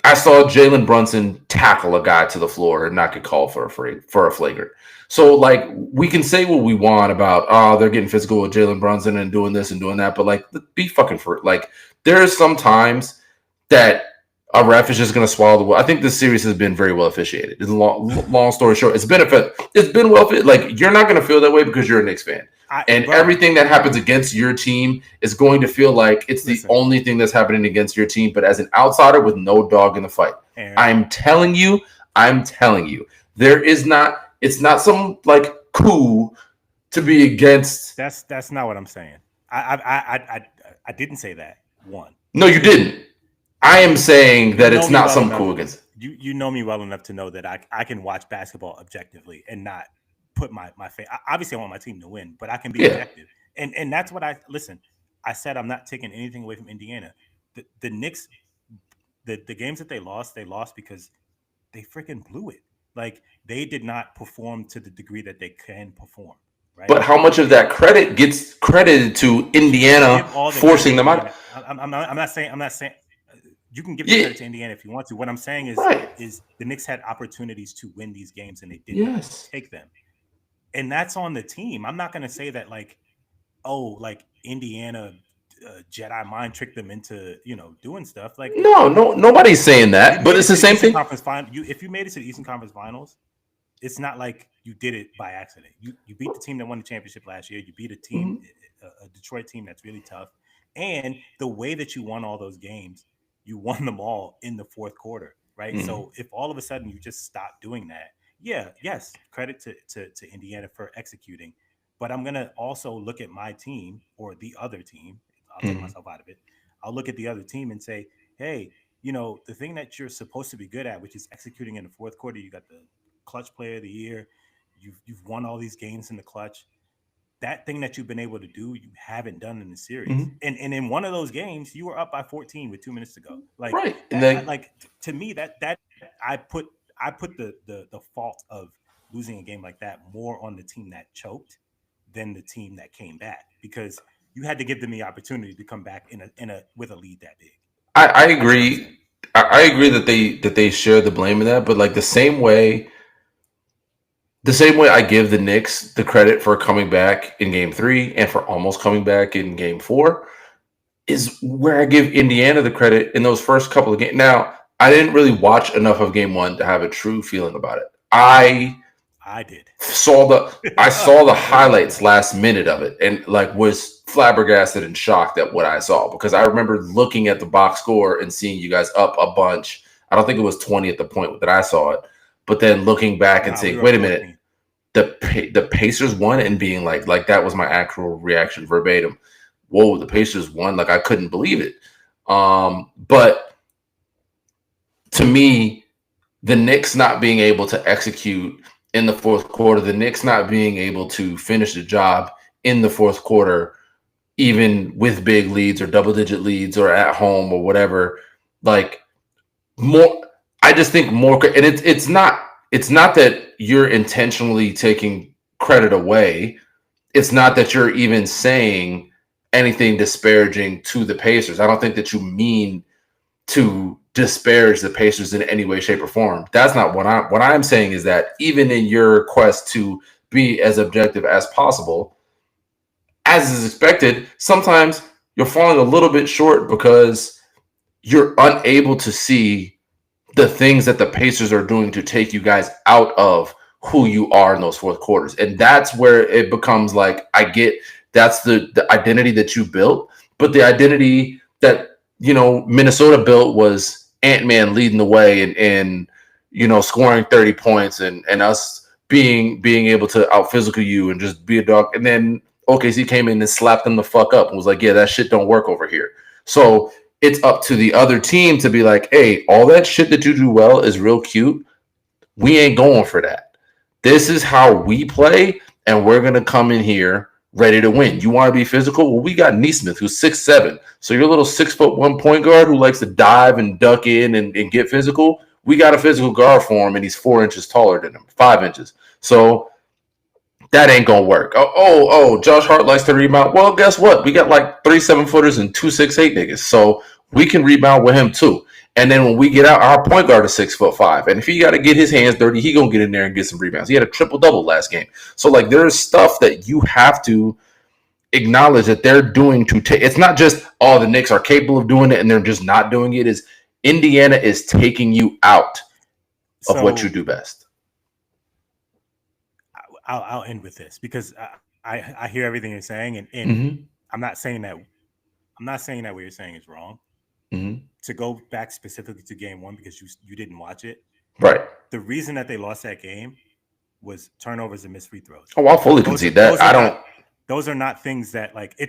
I saw Jalen Brunson tackle a guy to the floor and not get called for a flagrant. So like we can say what we want about they're getting physical with Jalen Brunson and doing this and doing that, but like be fucking for like there's some times that a ref is just going to swallow the. I think this series has been very well officiated. It's long story short, it's been well. Like you're not going to feel that way because you're a Knicks fan, and Bro, everything that happens against your team is going to feel like it's the listen, only thing that's happening against your team. But as an outsider with no dog in the fight, Aaron. I'm telling you, there is not. It's not some like coup to be against. That's not what I'm saying. I didn't say that. One. No, you Two. didn't. I am saying You that know it's me not well some enough. coup against. you know me well enough to know that I can watch basketball objectively and not put my face. Obviously, I want my team to win, but I can be Yeah, objective, and that's what I listen. I said I'm not taking anything away from Indiana. The Knicks, the games that they lost because they freaking blew it. Like they did not perform to the degree that they can perform. Right? but how much of And that credit gets credited to you can Indiana give all the credit forcing to them out? Indiana. I'm not saying. I'm not saying. You can give the Yeah, credit to Indiana if you want to. What I'm saying right. is the Knicks had opportunities to win these games and they didn't Yes. take them, and that's on the team. I'm not going to say that like, oh, like Indiana Jedi mind tricked them into doing stuff. Like No, no, nobody's saying you that, but made it it's the to the same Eastern thing. Conference final. If you made it to the Eastern Conference Finals, it's not like you did it by accident. You beat the team that won the championship last year. You beat a team, Mhm. a Detroit team that's really tough, and the way that you won all those games, you won them all in the fourth quarter, right? Mhm. So if all of a sudden you just stop doing that, yeah, yes, credit to Indiana for executing, but I'm gonna also look at my team or the other team. I'll take Mhm. myself out of it. I'll look at the other team and say, hey, the thing that you're supposed to be good at, which is executing in the fourth quarter. You got the clutch player of the year. You've won all these games in the clutch. That thing that you've been able to do, you haven't done in the series. Mhm. And in one of those games, you were up by 14 with 2 minutes to go. Like Right, and then to me, that I put the fault of losing a game like that more on the team that choked than the team that came back because you had to give them the opportunity to come back in a with a lead that big. I That's what I'm saying. agree. I agree that they share the blame in that, but like the same way I give the Knicks the credit for coming back in Game 3 and for almost coming back in Game 4 is where I give Indiana the credit in those first couple of games. Now, I didn't really watch enough of Game 1 to have a true feeling about it. I did. I saw the highlights last minute of it and like was flabbergasted and shocked at what I saw because I remember looking at the box score and seeing you guys up a bunch. I don't think it was 20 at the point that I saw it, but then looking back and Nah, we saying, were up "Wait a minute, 14. the Pacers won," and being like that was my actual reaction verbatim. Whoa, the Pacers won! Like I couldn't believe it. But to me, the Knicks not being able to execute in the fourth quarter, the Knicks not being able to finish the job in the fourth quarter, even with big leads or double digit leads or at home or whatever, like more. I just think more, and it's not that you're intentionally taking credit away. It's not that you're even saying anything disparaging to the Pacers. I don't think that you mean to disparage the Pacers in any way, shape, or form. That's not what I'm saying is that even in your quest to be as objective as possible, as is expected, sometimes you're falling a little bit short because you're unable to see the things that the Pacers are doing to take you guys out of who you are in those fourth quarters. And that's where it becomes like, I get that's the identity that you built, but the identity that, Minnesota built was Ant-Man leading the way and scoring 30 points and us being able to out physical you and just be a dog. And then OKC came in and slapped them the fuck up and was like, yeah, that shit don't work over here. So it's up to the other team to be like, hey, all that shit that you do well is real cute. We ain't going for that. This is how we play, and we're gonna come in here ready to win. You want to be physical? Well, we got Neesmith, who's 6'7". So your little 6'1" point guard who likes to dive and duck in and get physical. We got a physical guard for him, and he's 4 inches taller than him, 5 inches. So that ain't gonna work. Josh Hart likes to rebound. Well, guess what? We got like 3 7-footers and 2 6'8" niggas, so we can rebound with him too. And then when we get out, our point guard is 6'5", and if he got to get his hands dirty, he gonna get in there and get some rebounds. He had a triple double last game. So like, there's stuff that you have to acknowledge that they're doing to take. It's not just the Knicks are capable of doing it and they're just not doing it. Is Indiana is taking you out of what you So do best. I'll end with this because I hear everything you're saying, and Mm-hmm. I'm not saying that what you're saying is wrong. Mm-hmm. To go back specifically to game one because you didn't watch it, Right. the reason that they lost that game was turnovers and missed free throws. Oh, I'll fully Those are concede that. those are I don't. not those are not things that like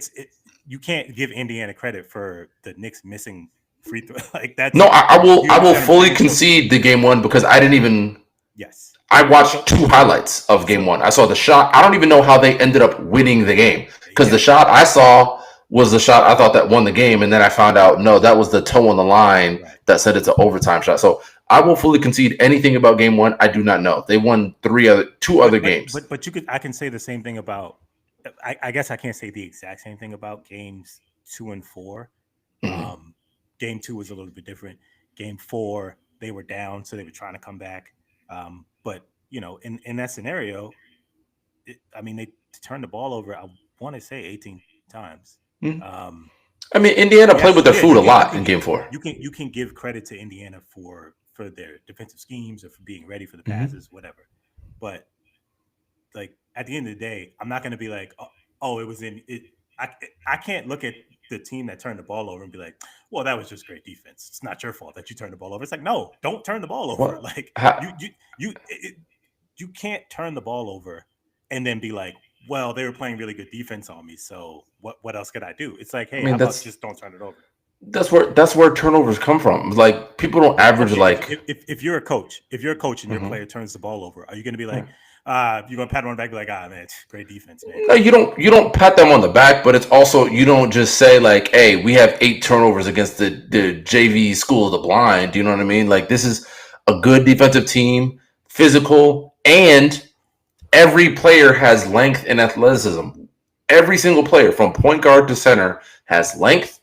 you can't give Indiana credit for the Knicks missing free throw. Like that's No, I will fully penetration. concede the game one because I didn't even. Yes. I watched 2 highlights of game one. I saw the shot. I don't even know how they ended up winning the game because the shot I saw was the shot I thought that won the game, and then I found out no, that was the toe on the line that said it's an overtime shot. So I will fully concede anything about game one. I do not know. They won two other games. But I can say the same thing about. I guess I can't say the exact same thing about games 2 and 4. Mm-hmm. Game 2 was a little bit different. Game 4, they were down, so they were trying to come back. But in that scenario, they turned the ball over. I want to say 18 times. Mm-hmm. Indiana played with their food a lot in Game 4. You can give credit to Indiana for their defensive schemes or for being ready for the passes, whatever. But like at the end of the day, I'm not going to be like, oh, it was in it. I can't look at the team that turned the ball over and be like, well, that was just great defense. It's not your fault that you turned the ball over. It's like, no, don't turn the ball over. What? Like you can't turn the ball over and then be like, well, they were playing really good defense on me, so what else could I do? It's like, hey, how about just don't turn it over? That's where turnovers come from. Like people don't average if you're a coach, and your player turns the ball over, are you going to be like, you're going to pat him on the back, be like, man, great defense, man? No, you don't pat them on the back, but it's also you don't just say like, hey, we have 8 turnovers against the JV School of the Blind. Do you know what I mean? Like this is a good defensive team, physical, and every player has length and athleticism. Every single player from point guard to center has length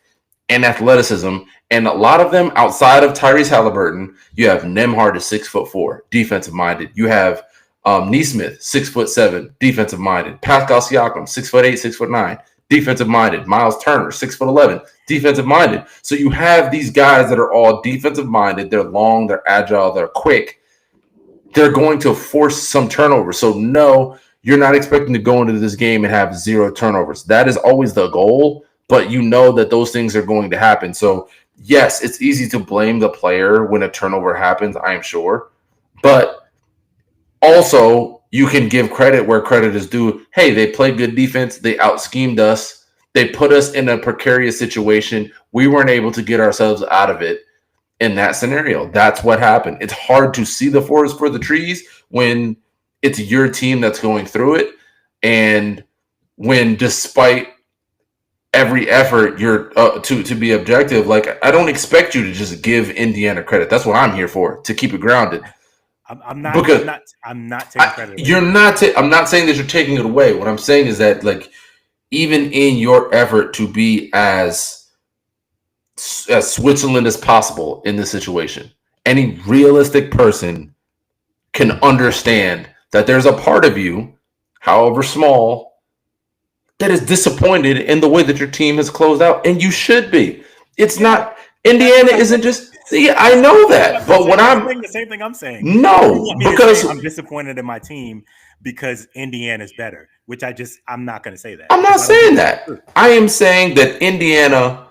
and athleticism, and a lot of them outside of Tyrese Halliburton, you have Nembhard is 6'4", defensive minded. You have Nesmith, 6'7", defensive minded. Pascal Siakam, 6'8", 6'9", defensive minded. Miles Turner, 6'11", defensive minded. So you have these guys that are all defensive minded. They're long, they're agile, they're quick. They're going to force some turnovers. So no, you're not expecting to go into this game and have 0 turnovers. That is always the goal, but you know that those things are going to happen. So yes, it's easy to blame the player when a turnover happens, I am sure. But also, you can give credit where credit is due. Hey, they played good defense. They out-schemed us. They put us in a precarious situation. We weren't able to get ourselves out of it in that scenario. That's what happened. It's hard to see the forest for the trees when it's your team that's going through it. And when despite every effort you're to be objective, like I don't expect you to just give Indiana credit. That's what I'm here for, to keep it grounded. I'm not taking credit. I'm not saying that you're taking it away. What I'm saying is that like even in your effort to be as Switzerland as possible in this situation, any realistic person can understand that there's a part of you, however small, that is disappointed in the way that your team has closed out, and you should be. It's not Indiana isn't just. See, I know that, but when I'm saying the same thing I'm saying, no, because I'm disappointed in my team because Indiana's better, which I'm not going to say that. I'm not saying that. I am saying that Indiana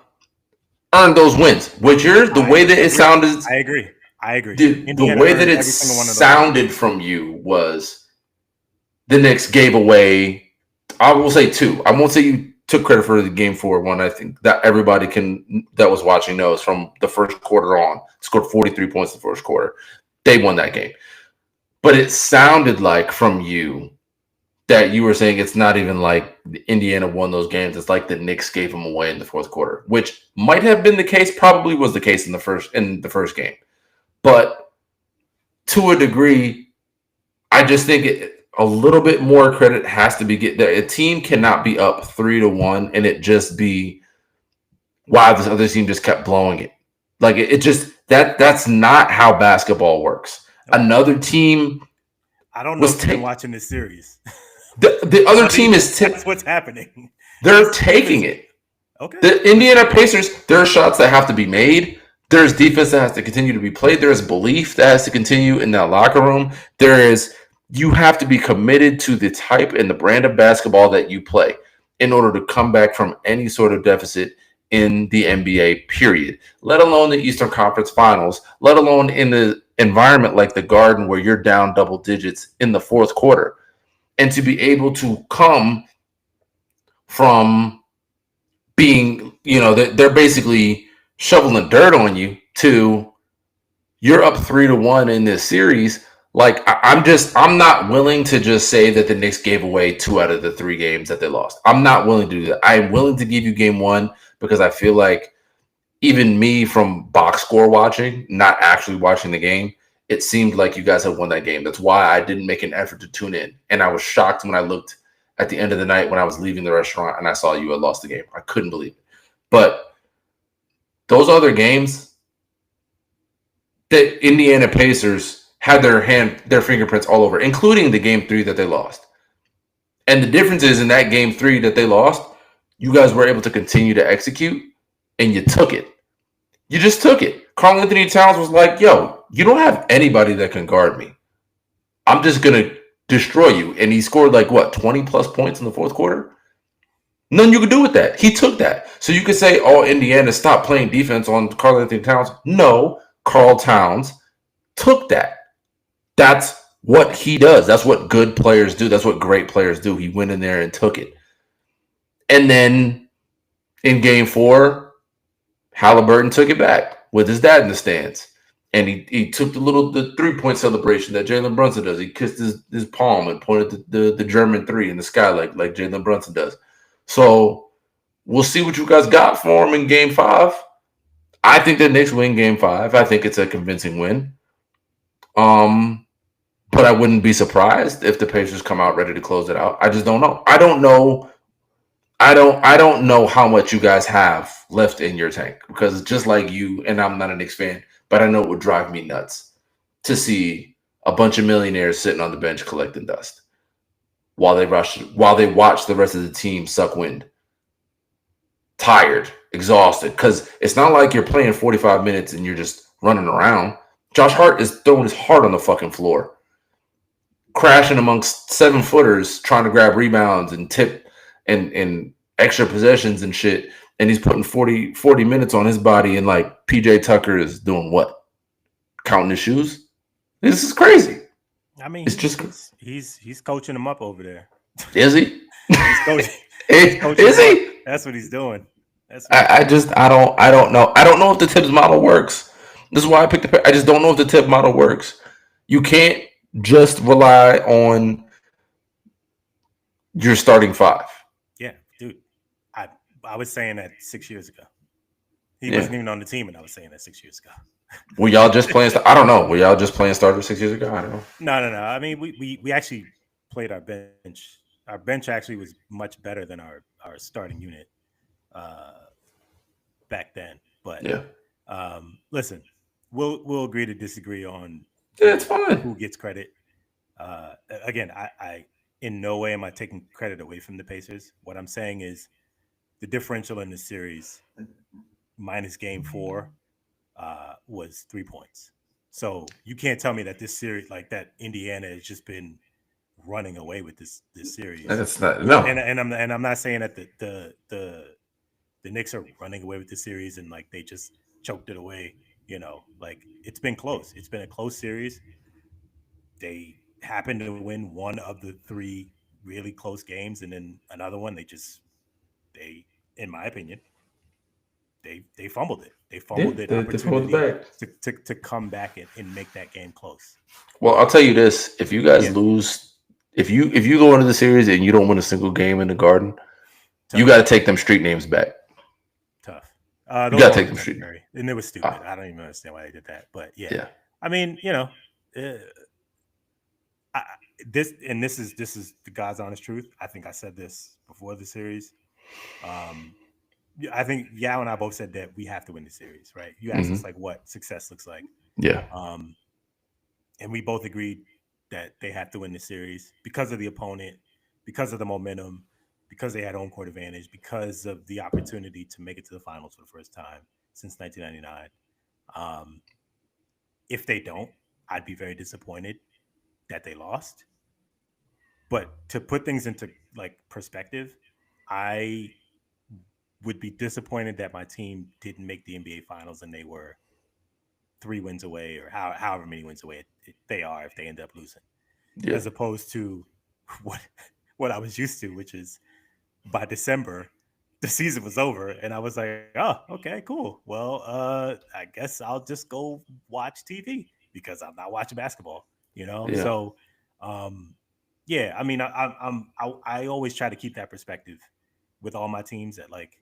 earned those wins. The way that it sounded. I agree. The way that it sounded from you was the Knicks gave away. I will say 2. I won't say you took credit for the game 4 one. I think that everybody that was watching knows from the first quarter on. Scored 43 points in the first quarter. They won that game. But it sounded like from you that you were saying it's not even like Indiana won those games. It's like the Knicks gave them away in the fourth quarter, which might have been the case, probably was the case in the first game. But to a degree, I just think a little bit more credit has to be get there. A team cannot be up 3-1 and it just be wow, this other team just kept blowing it. Like it just that's not how basketball works. Another team. I don't know if you've been watching this series. The other team is that's what's happening. They're taking it. Okay. The Indiana Pacers, there are shots that have to be made. There's defense that has to continue to be played. There's belief that has to continue in that locker room. You have to be committed to the type and the brand of basketball that you play in order to come back from any sort of deficit in the NBA, period. Let alone the Eastern Conference Finals, let alone in the environment like the Garden where you're down double digits in the fourth quarter. And to be able to come from being, they're basically shoveling dirt on you to you're up 3-1 in this series. Like I'm not willing to just say that the Knicks gave away 2 out of the 3 games that they lost. I'm not willing to do that. I am willing to give you game 1 because I feel like even me from box score watching, not actually watching the game, it seemed like you guys had won that game. That's why I didn't make an effort to tune in. And I was shocked when I looked at the end of the night when I was leaving the restaurant and I saw you had lost the game. I couldn't believe it. But those other games, the Indiana Pacers had their fingerprints all over, including the game 3 that they lost. And the difference is in that game 3 that they lost, you guys were able to continue to execute and you took it. You just took it. Karl Anthony Towns was like, yo, you don't have anybody that can guard me. I'm just going to destroy you. And he scored 20 plus points in the fourth quarter? Nothing you could do with that. He took that. So you could say, oh, Indiana stopped playing defense on Karl Anthony Towns. No, Karl Towns took that. That's what he does. That's what good players do. That's what great players do. He went in there and took it. And then in game 4, Halliburton took it back with his dad in the stands. And he took the 3-point celebration that Jalen Brunson does. He kissed his palm and pointed the German 3 in the sky like Jalen Brunson does. So we'll see what you guys got for him in game 5. I think the Knicks win game 5. I think it's a convincing win. But I wouldn't be surprised if the Pacers come out ready to close it out. I just don't know. I don't know how much you guys have left in your tank because just like you, and I'm not a Knicks fan, but I know it would drive me nuts to see a bunch of millionaires sitting on the bench collecting dust while they watch the rest of the team suck wind. Tired, exhausted, because it's not like you're playing 45 minutes and you're just running around. Josh Hart is throwing his heart on the fucking floor, crashing amongst 7-footers, trying to grab rebounds and tip and extra possessions and shit. And he's putting 40 minutes on his body, and PJ Tucker is doing what? Counting his shoes? This is crazy. I mean, it's just he's coaching him up over there. Is he? He's coaching is he? That's what he's doing. I don't know. I don't know if the tips model works. This is why I picked I just don't know if the tip model works. You can't just rely on your starting 5. Yeah, dude. I was saying that 6 years ago. He wasn't even on the team, and I was saying that 6 years ago. Were y'all just playing? I don't know. Were y'all just playing starter 6 years ago? I don't know. No. I mean, we actually played our bench. Our bench actually was much better than our starting unit back then. But listen, we'll agree to disagree on it's fine. Who gets credit. Again, I in no way am I taking credit away from the Pacers. What I'm saying is the differential in the series minus game 4 was 3 points. So you can't tell me that this series, like that, Indiana has just been running away with this series. That's not no. And I'm not saying that the Knicks are running away with the series and like they just choked it away. You know, like it's been close. It's been a close series. They happened to win one of the 3 really close games, and then another one they, in my opinion, they fumbled it. They fumbled it opportunity to come back and make that game close. Well, I'll tell you this: if you guys lose, if you go into the series and you don't win a single game in the Garden, you got to take them street names back. Tough. You got to take them street. And it was stupid. I don't even understand why they did that. But yeah. I mean, you know, this is the God's honest truth. I think I said this before the series. I think Yao and I both said that we have to win the series, right? You asked us like what success looks like. Yeah. And we both agreed that they have to win the series because of the opponent, because of the momentum, because they had home court advantage, because of the opportunity to make it to the finals for the first time since 1999. If they don't, I'd be very disappointed that they lost. But to put things into like perspective, I would be disappointed that my team didn't make the NBA Finals and they were 3 wins away or however many wins away they are if they end up losing, as opposed to what I was used to, which is by December the season was over, and I was like, "Oh, okay, cool. Well, I guess I'll just go watch TV because I'm not watching basketball." Yeah. So, um, yeah. I mean, I always try to keep that perspective with all my teams. That like,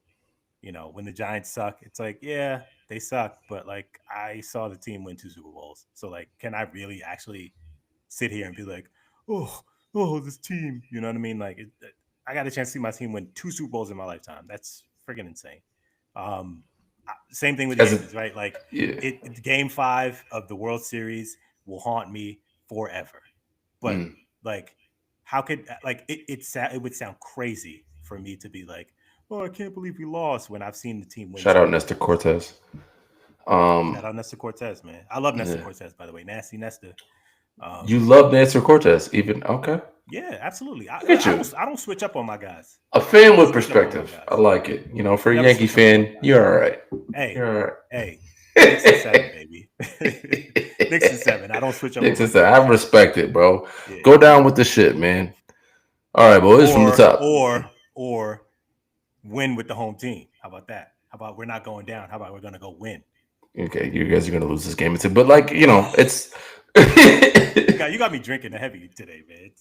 when the Giants suck, it's like, yeah, they suck, but like I saw the team win 2 Super Bowls, so like, can I really actually sit here and be like, oh, this team, you know what I mean? Like, I got a chance to see my team win 2 Super Bowls in my lifetime. That's freaking insane. Same thing with the As a Yankees, right? Like, yeah. Game 5 of the World Series will haunt me forever. But Mm. like, how could like it would sound crazy for me to be like, oh, I can't believe we lost when I've seen the team win Shout out Super Nestor Bowls. Cortez. Shout out Nestor Cortez, man. I love Nestor Yeah. Cortez, by the way. Nasty Nestor. You Um, love Nestor Cortez, even okay. Yeah, absolutely. Look at you. I don't switch up on my guys. A I fan don't with switch up on my perspective. I guys. like it. For a Never Yankee switch up on my fan, guys. you're all right. Hey, You're all hey, right. Knicks and 7, baby. Knicks and 7. I don't switch up on my Nixon said, guys. I respect it, bro. Yeah. Go down with the shit, man. All right, boys, from the Or top. or or win with the home team. How about that? How about we're not going down? How about we're gonna go win? Okay, you guys are gonna lose this game. But like, it's You got me drinking the heavy today, man.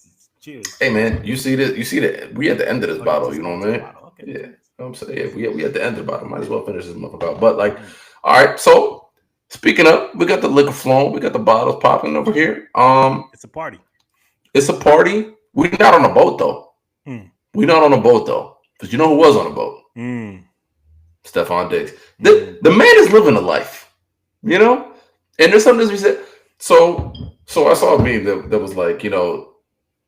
Cheers. hey Cheers. man, you see this? You see that? We at the end of this Oh, you bottle. just You know going what to I the mean? bottle. Okay, Yeah. cheers. I'm saying, yeah, we at the end of the bottle. Might as well finish this motherfucker out. But like, all right. So speaking of, we got the liquor flowing. We got the bottles popping over here. It's a party. It's a party. We're not on a boat though. Mm. We're not on a boat though. But you know who was on a boat? Mm. Stefon Diggs. The man is living a life. And there's something we said. So I saw a meme that was like,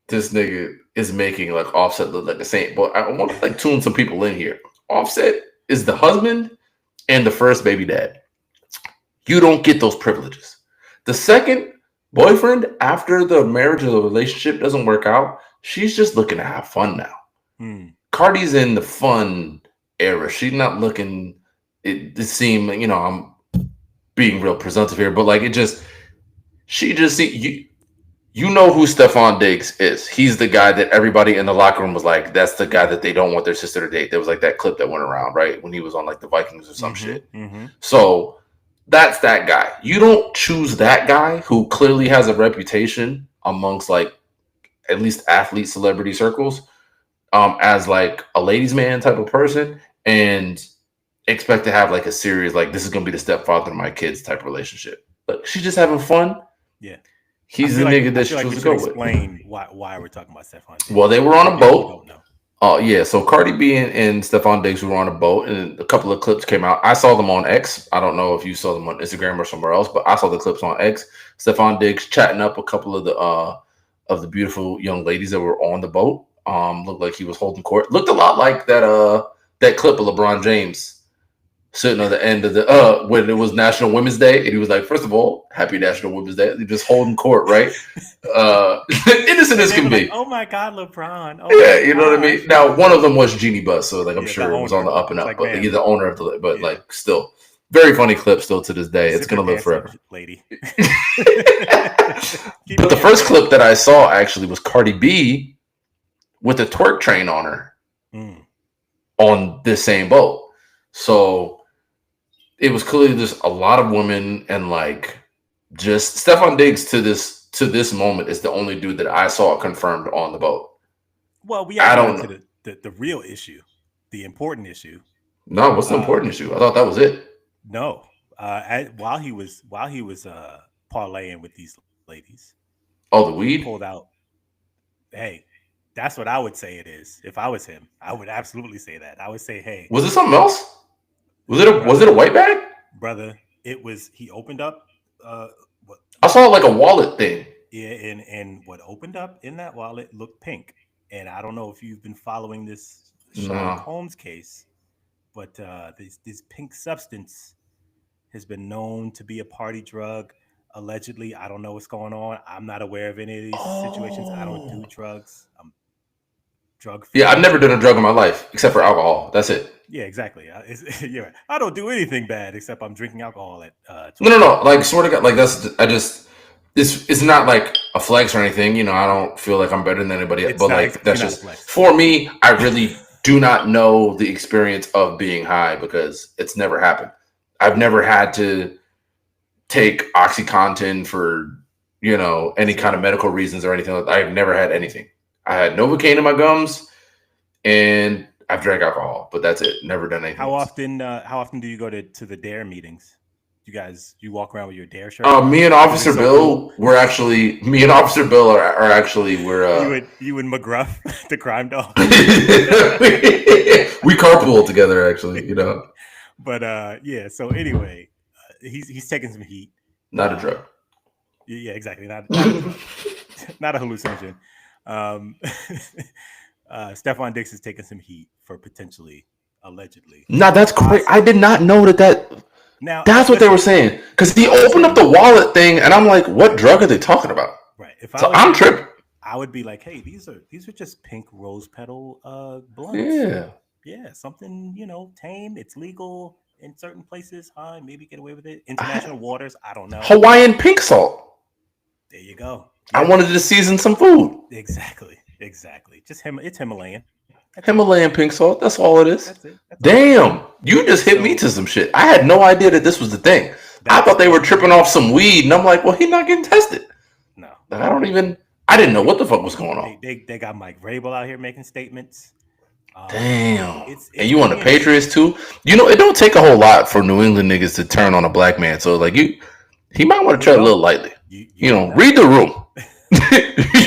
this nigga is making like Offset look like a saint. But I want to like tune some people in here. Offset is the husband and the first baby dad. You don't get those privileges. The second boyfriend, after the marriage or the relationship doesn't work out, she's just looking to have fun now. Mm. Cardi's in the fun era. She's not looking. It seemed, I'm being real presumptive here, but like she just see you know who Stefon Diggs is. He's the guy that everybody in the locker room was like, that's the guy that they don't want their sister to date. There was like that clip that went around, right? When he was on like the Vikings or some shit. Mm-hmm. So that's that guy. You don't choose that guy who clearly has a reputation amongst like at least athlete celebrity circles as like a ladies' man type of person and expect to have like a serious, like this is gonna be the stepfather of my kids type relationship. But she's just having fun. Yeah. He's the nigga that she chose to go with. Explain why we're talking about Stefon Diggs. Well, they were on a boat. Oh, yeah. So Cardi B and Stefon Diggs were on a boat, and a couple of clips came out. I saw them on X. I don't know if you saw them on Instagram or somewhere else, but I saw the clips on X. Stefon Diggs chatting up a couple of the beautiful young ladies that were on the boat. Looked like he was holding court. Looked a lot like that clip of LeBron James sitting on the end of the when it was National Women's Day, and he was like, first of all, happy National Women's Day. They're just holding court, right? Innocent as can be. Like, oh my God, LeBron. Oh yeah, you know what I mean? Now, one of them was Jeannie Buss, so like I'm sure it was on the up and up, like, but he's the owner of the like still very funny clip still to this day. It's gonna live forever. Lady. But the first clip that I saw actually was Cardi B with a twerk train on her on this same boat. So it was clearly just a lot of women and like just Stefon Diggs to this moment is the only dude that I saw confirmed on the boat. Well, we got into the real issue, the important issue. No, what's the important issue? I thought that was it. No, while he was parlaying with these ladies. Oh, the weed pulled out. Hey, that's what I would say it is. If I was him, I would absolutely say that. I would say, hey, was it something else? Was it a white bag? Brother, it was. He opened up. I saw like a wallet thing. Yeah, and what opened up in that wallet looked pink. And I don't know if you've been following this Sherlock Holmes case, but this pink substance has been known to be a party drug. Allegedly, I don't know what's going on. I'm not aware of any of these situations. I don't do drugs. I'm drug-free. Yeah, I've never done a drug in my life except for alcohol. That's it. Yeah, exactly. You're right. I don't do anything bad except I'm drinking alcohol at. No. Like, swear to God, like it's not like a flex or anything. I don't feel like I'm better than anybody else. But like, that's just for me. I really do not know the experience of being high because it's never happened. I've never had to take OxyContin for, any kind of medical reasons or anything like that. I've never had anything. I had Novocaine in my gums and I've drank alcohol, but that's it. Never done anything. How often do you go to the DARE meetings? You walk around with your DARE shirt? Me and Officer Bill, we're actually we're you and McGruff, the crime dog. We carpool together, actually, But yeah. So anyway, he's taking some heat. Not a drug. Yeah, exactly. Not a drug. Not a hallucinogen. Stefon Diggs is taking some heat for allegedly. No, that's crazy. I did not know that. Now that's what they were saying, because he opened up the wallet thing, and I'm like, "What drug are they talking about?" Right. I'm tripping. I would be like, "Hey, these are just pink rose petal blunts. Yeah, something tame. It's legal in certain places. Maybe get away with it. International waters. I don't know. Hawaiian pink salt. There you go. Yeah. I wanted to season some food. Exactly. Just it's Himalayan. Himalayan pink salt. That's all it is. That's it. Damn, you just hit me to some shit. I had no idea that this was the thing. I thought they were tripping off some weed, and I'm like, well, he's not getting tested. No, I didn't know what the fuck was going on. They got Mike Vrabel out here making statements. Damn. And you on the Patriots too? It don't take a whole lot for New England niggas to turn on a black man. So he might want to tread a little lightly. Read the room.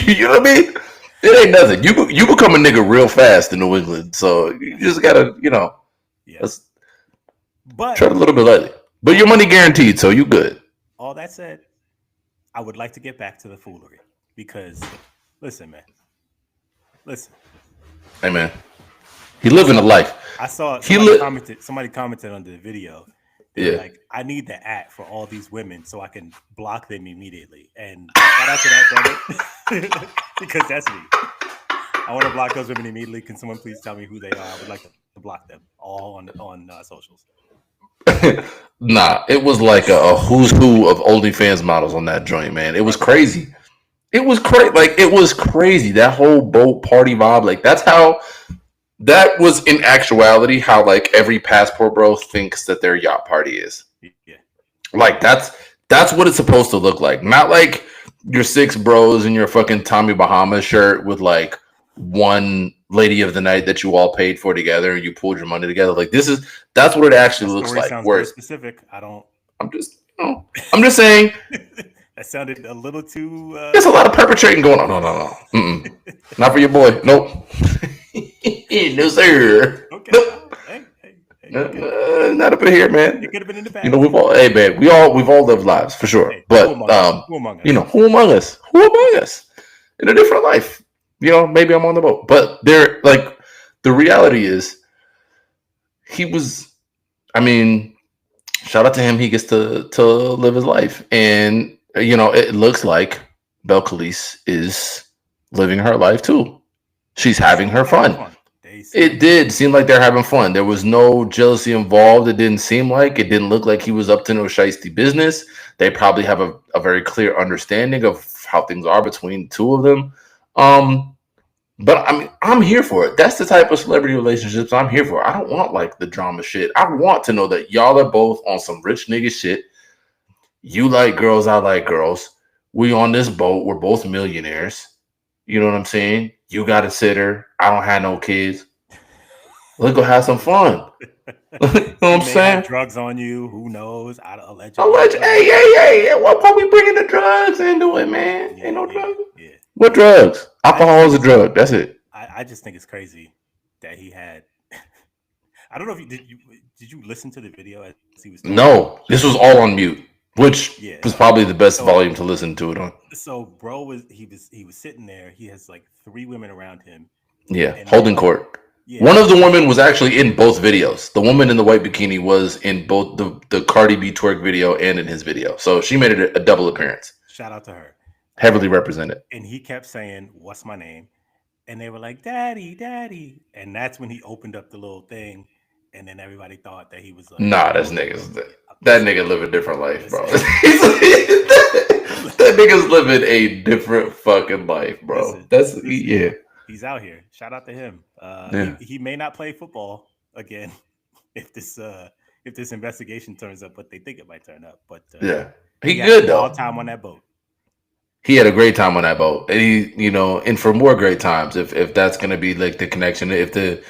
You know what I mean? It ain't nothing. You become a nigga real fast in New England, so you just gotta, tread a little bit lightly. But your money guaranteed, so you good. All that said, I would like to get back to the foolery because, listen, man. Hey, man. He living a life. I saw somebody commented under the video. Yeah. Like, I need the app for all these women so I can block them immediately. And shout out to that brother because that's me. I want to block those women immediately. Can someone please tell me who they are? I would like to block them all on socials. Nah, it was like a who's who of OnlyFans models on that joint, man. It was crazy. It was crazy. It was crazy. That whole boat party vibe. That was in actuality how every passport bro thinks that their yacht party is. Yeah. That's what it's supposed to look like. Not like your 6 bros in your fucking Tommy Bahama shirt with one lady of the night that you all paid for together and you pulled your money together. That's what it actually looks like. Sounds very specific. I'm just saying. That sounded a little too. There's a lot of perpetrating going on. No. Not for your boy. Nope. No, sir. Okay. Nope. Hey. Not up in here, man. It could have been in the past. We've all lived lives for sure. Hey, but who among us? Who among us? Who among us? In a different life. Maybe I'm on the boat. But the reality is he was, shout out to him. He gets to live his life. And, it looks like Belle Calise is living her life too. She's having her fun. It did seem like they're having fun. There was no jealousy involved. It didn't look like he was up to no shiesty business. They probably have a very clear understanding of how things are between the two of them. But I'm here for it. That's the type of celebrity relationships I'm here for. I don't want the drama shit. I want to know that y'all are both on some rich nigga shit. You like girls, I like girls. We on this boat. We're both millionaires. You know what I'm saying? You got a sitter. I don't have no kids. Let's go have some fun. You know what I'm saying? Drugs on you. Who knows? Allegedly. Hey. Why we bringing the drugs into it, man? Yeah, ain't no drugs. Yeah. What drugs? Alcohol is a drug. That's it. I just think it's crazy that he had. I don't know if did you listen to the video as he was talking? No, this was all on mute, which was probably the best volume to listen to it on. So bro was sitting there. He has 3 women around him. Yeah, holding court. Yeah. One of the women was actually in both videos. The woman in the white bikini was in both the Cardi B twerk video and in his video. So she made it a double appearance. Shout out to her. Heavily represented. And he kept saying, "What's my name?" And they were like, "Daddy, Daddy." And that's when he opened up the little thing. And then everybody thought that he was like, nah, that's niggas. That nigga live a different life, bro. That nigga's living a different fucking life, bro. Yeah. He's out here. Shout out to him. Yeah. He may not play football again if this investigation turns up, but they think it might turn up. But Yeah. he He had a good wild though. time on that boat. He had a great time on that boat. And and for more great times, if that's gonna be like the connection, if the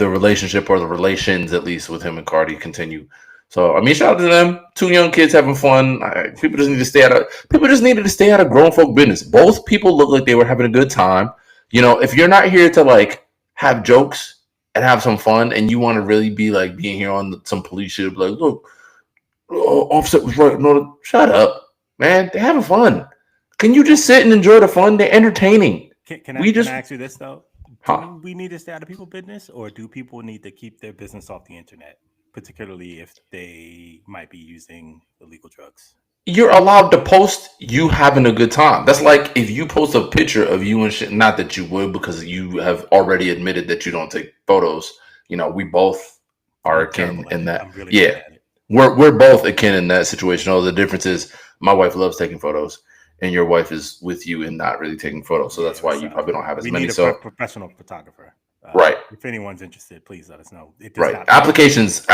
relationship or the relations at least with him and Cardi continue. So I mean, shout out to them. Two young kids having fun. People just need to stay out of. People just needed to stay out of grown folk business. Both people look like they were having a good time. If you're not here to like have jokes and have some fun, and you want to really be like being here on some police shit, like, look, Offset was right. No, shut up, man. They're having fun. Can you just sit and enjoy the fun? They're entertaining. Can We I just, ask you this though? huh? Do we need to stay out of people's business, or do people need to keep their business off the internet, particularly if they might be using illegal drugs? You're allowed to post you having a good time. That's like if you post a picture of you and shit. Not that you would, because you have already admitted that you don't take photos. We both are I'm akin terrible at in it. that. I'm really Yeah, bad at it. we're both akin in that situation. All the difference is my wife loves taking photos, and your wife is with you and not really taking photos. So that's why you probably don't have as We many. need a So professional photographer. right. If anyone's interested, please let us know. It does Right. not. Applications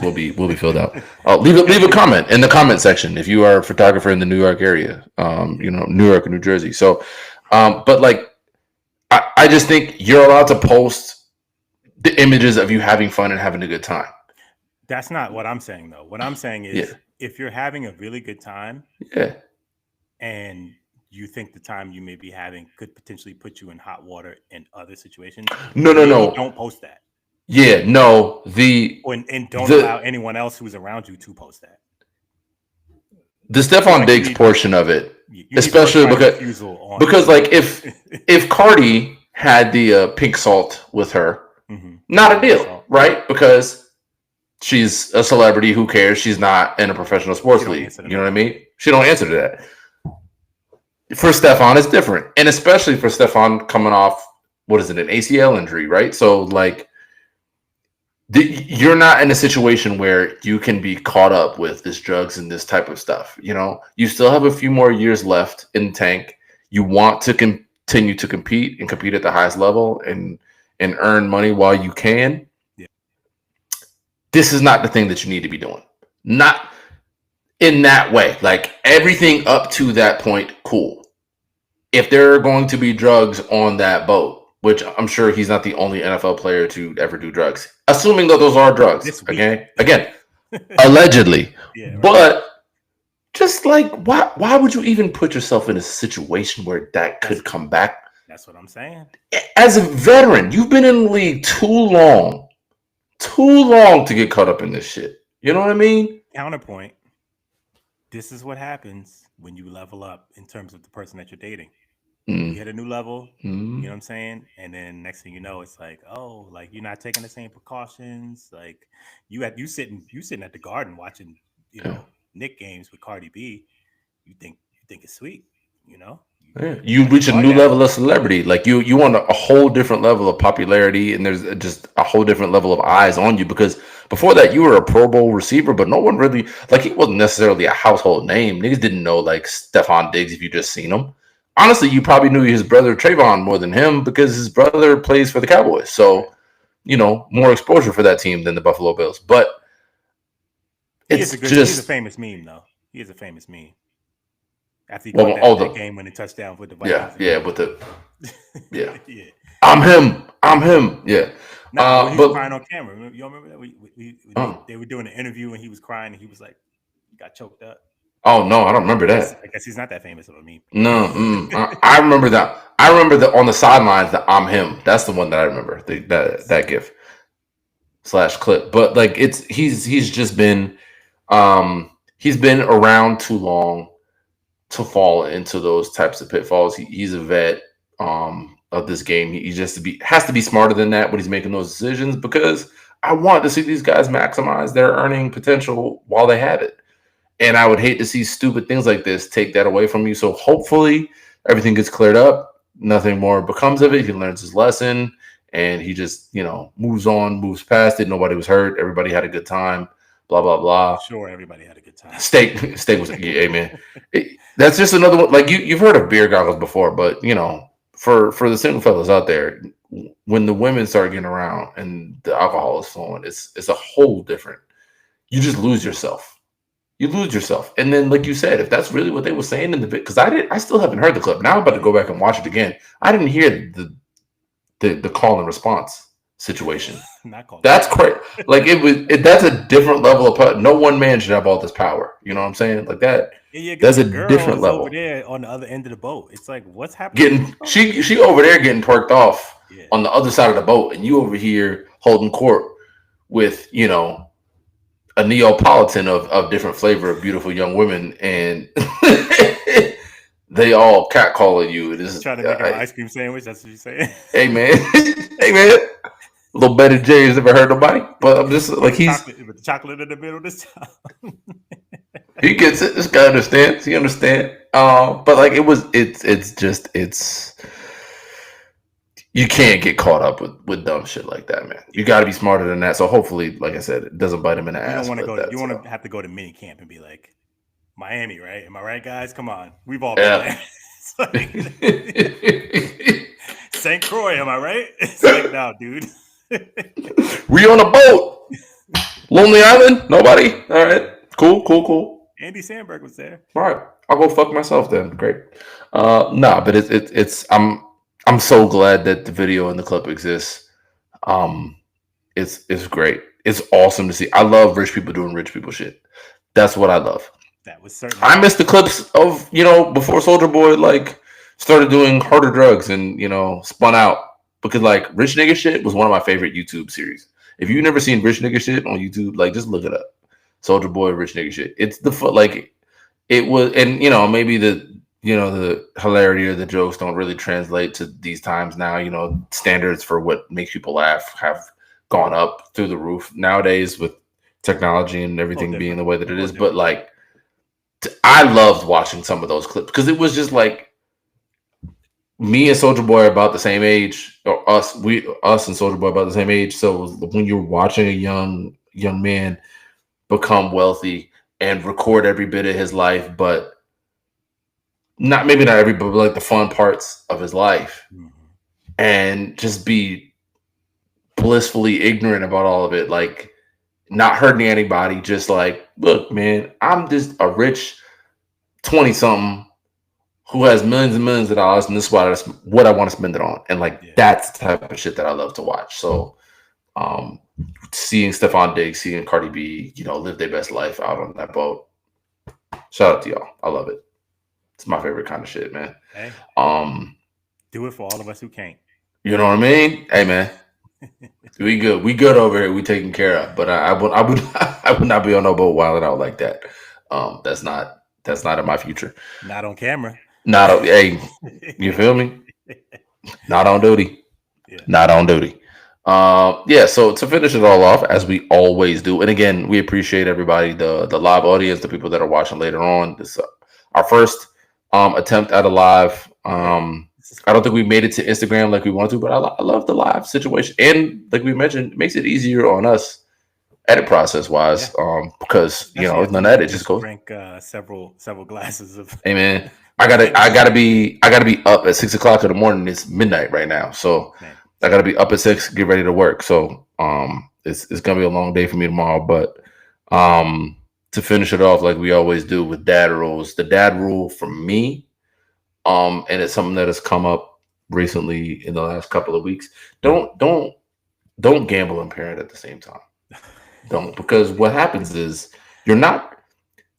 will be filled out. Leave a comment in the comment section if you are a photographer in the New York area. New York and New Jersey. So, but like, I just think you're allowed to post the images of you having fun and having a good time. That's not what I'm saying though. What I'm saying is, Yeah. if you're having a really good time Yeah. and you think the time you may be having could potentially put you in hot water in other situations, No. don't post that. Yeah. No. And don't allow anyone else who's around you to post that. The Stefon Diggs portion of it, especially because like if Cardi had the pink salt with her, not a deal, right? Because she's a celebrity. Who cares? She's not in a professional sports league. You know what I mean? She don't answer to that. For Stefon, it's different, and especially for Stefon coming off an ACL injury, right? So like, you're not in a situation where you can be caught up with this drugs and this type of stuff. You still have a few more years left in the tank. You want to continue to compete at the highest level and earn money while you can. Yeah. This is not the thing that you need to be doing. Not in that way. Like everything up to that point, cool. If there are going to be drugs on that boat, which I'm sure he's not the only NFL player to ever do drugs, assuming that those are drugs. Again, allegedly. Yeah, right. But just like, why would you even put yourself in a situation where that could come back? That's what I'm saying. As a veteran, you've been in the league too long to get caught up in this shit. You know what I mean? Counterpoint. This is what happens when you level up in terms of the person that you're dating. You hit a new level, you know what I'm saying? And then next thing you know, it's like, oh, like you're not taking the same precautions. Like you sitting at the Garden watching, Knick games with Cardi B. You think it's sweet, Yeah. You reach a new level of celebrity. Like you want a whole different level of popularity, and there's just a whole different level of eyes on you, because before that you were a Pro Bowl receiver, but no one really, like, he wasn't necessarily a household name. Niggas didn't know like Stefon Diggs if you just seen him. Honestly, you probably knew his brother Trayvon more than him because his brother plays for the Cowboys. So, more exposure for that team than the Buffalo Bills. But he's a famous meme though. He is a famous meme. After he caught that game-winning touchdown with the Vikings. Yeah. I'm him. Yeah. No, he was crying on camera. You remember that? They were doing an interview and he was crying and he was like, he got choked up. Oh no, I don't remember that. I guess he's not that famous of a meme. No, I remember that. I remember that on the sidelines, the I'm him. That's the one that I remember. That gif / clip. But like he's just been he's been around too long to fall into those types of pitfalls. He's a vet of this game. He has to be smarter than that when he's making those decisions, because I want to see these guys maximize their earning potential while they have it. And I would hate to see stupid things like this take that away from you. So hopefully everything gets cleared up. Nothing more becomes of it. He learns his lesson and he just, moves on, moves past it. Nobody was hurt. Everybody had a good time. Blah, blah, blah. Sure, everybody had a good time. Steak was, yeah, man. That's just another one. Like you've heard of beer goggles before, but, for the single fellas out there, when the women start getting around and the alcohol is flowing, it's a whole different. You just lose yourself. You lose yourself, and then like you said, if that's really what they were saying in the because I still haven't heard the clip. Now I'm about to go back and watch it again. I didn't hear the call and response situation. Not called. That's crazy. Like that's a different level of power. No one man should have all this power. You know what I'm saying? Like that. Yeah, That's a girl different is level. over there on the other end of the boat. It's like, what's happening? She over there getting twerked off Yeah. on the other side of the boat, and you over here holding court with a Neapolitan of different flavor of beautiful young women, and they all catcalling you. It is Trying to make an ice cream sandwich. That's what you're saying. Hey man, hey man. Little Betty J's never heard nobody, but I'm just like with the chocolate in the middle this time. He gets it. This guy understands. He understands. But like it's you can't get caught up with dumb shit like that, man. You got to be smarter than that. So hopefully, like I said, it doesn't bite him in the ass. You want to have to go to mini camp and be like, Miami, right? Am I right, guys? Come on, we've all been there. St. Croix, am I right? It's like, no, dude. We on a boat. Lonely Island? Nobody? All right. Cool. Andy Samberg was there. All right. I'll go fuck myself then. Great. But it's I'm so glad that the video and the clip exists. It's great. It's awesome to see. I love rich people doing rich people shit. That's what I love. That was certainly. I miss the clips of before Soulja Boy like started doing harder drugs and spun out, because like rich nigga shit was one of my favorite YouTube series. If you've never seen rich nigga shit on YouTube, like just look it up. Soulja Boy rich nigga shit. It's it was, and maybe the hilarity or the jokes don't really translate to these times now. Standards for what makes people laugh have gone up through the roof nowadays with technology and everything being the way that it is. But like, I loved watching some of those clips because it was just like me and Soulja Boy are about the same age, or us and Soulja Boy about the same age. So when you're watching a young man become wealthy and record every bit of his life, but maybe not every, but like the fun parts of his life, and just be blissfully ignorant about all of it, like not hurting anybody, just like, look, man, I'm just a rich 20-something who has millions and millions of dollars, and this is what I want to spend it on. And like, that's the type of shit that I love to watch. So seeing Stefon Diggs, seeing Cardi B, live their best life out on that boat. Shout out to y'all. I love it. It's my favorite kind of shit, man. Hey, do it for all of us who can't. You know what I mean? Hey, man. We good. We good over here. We taken care of. But I would not be on no boat wilding out like that. That's not in my future. Not on camera. Hey, you feel me? Not on duty. Yeah. Not on duty. So to finish it all off, as we always do, and again, we appreciate everybody, the live audience, the people that are watching later on. This our first attempt at a live. I don't think we made it to Instagram like we wanted to, but I love the live situation, and like we mentioned, it makes it easier on us edit process wise, because none of that, it just goes. Drink several glasses of. Hey man, I gotta be up at 6 o'clock in the morning. It's midnight right now, so man. I gotta be up at 6, get ready to work. So it's gonna be a long day for me tomorrow. But to finish it off like we always do with dad rules, the dad rule for me, and it's something that has come up recently in the last couple of weeks. Don't gamble and parent at the same time. Don't, because what happens is you're not.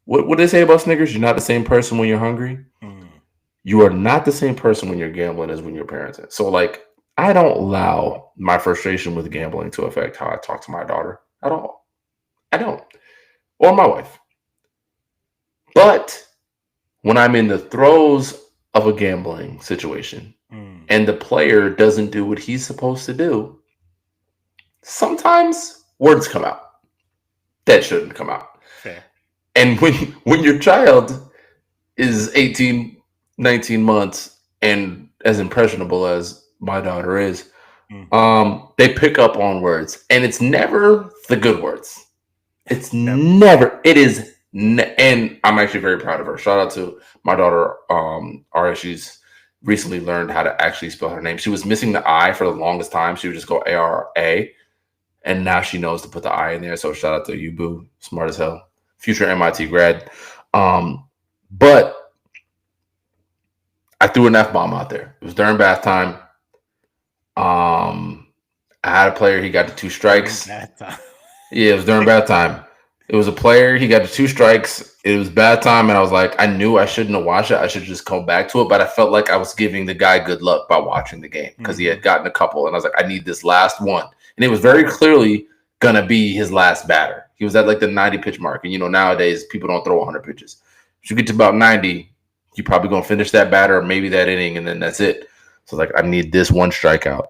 What do they say about Snickers? You're not the same person when you're hungry. You are not the same person when you're gambling as when you're parenting. So like, I don't allow my frustration with gambling to affect how I talk to my daughter at all. I don't. Or my wife. But when I'm in the throes of a gambling situation and the player doesn't do what he's supposed to do, sometimes words come out that shouldn't come out. Fair. And when your child is 18, 19 months and as impressionable as my daughter is, they pick up on words, and it's never the good words. It's never. It is, and I'm actually very proud of her. Shout out to my daughter, Ara. She's recently learned how to actually spell her name. She was missing the I for the longest time. She would just go A-R-A. And now she knows to put the I in there. So shout out to you, boo. Smart as hell. Future MIT grad. But I threw an F-bomb out there. It was during bath time. I had a player. He got the 2 strikes. Yeah, it was during bath time. It was a player. He got the 2 strikes. It was bad time. And I was like, I knew I shouldn't have watched it. I should just come back to it. But I felt like I was giving the guy good luck by watching the game because he had gotten a couple. And I was like, I need this last one. And it was very clearly going to be his last batter. He was at like the 90 pitch mark. And, nowadays people don't throw 100 pitches. If you get to about 90, you're probably going to finish that batter or maybe that inning. And then that's it. So like, I need this 1 strikeout.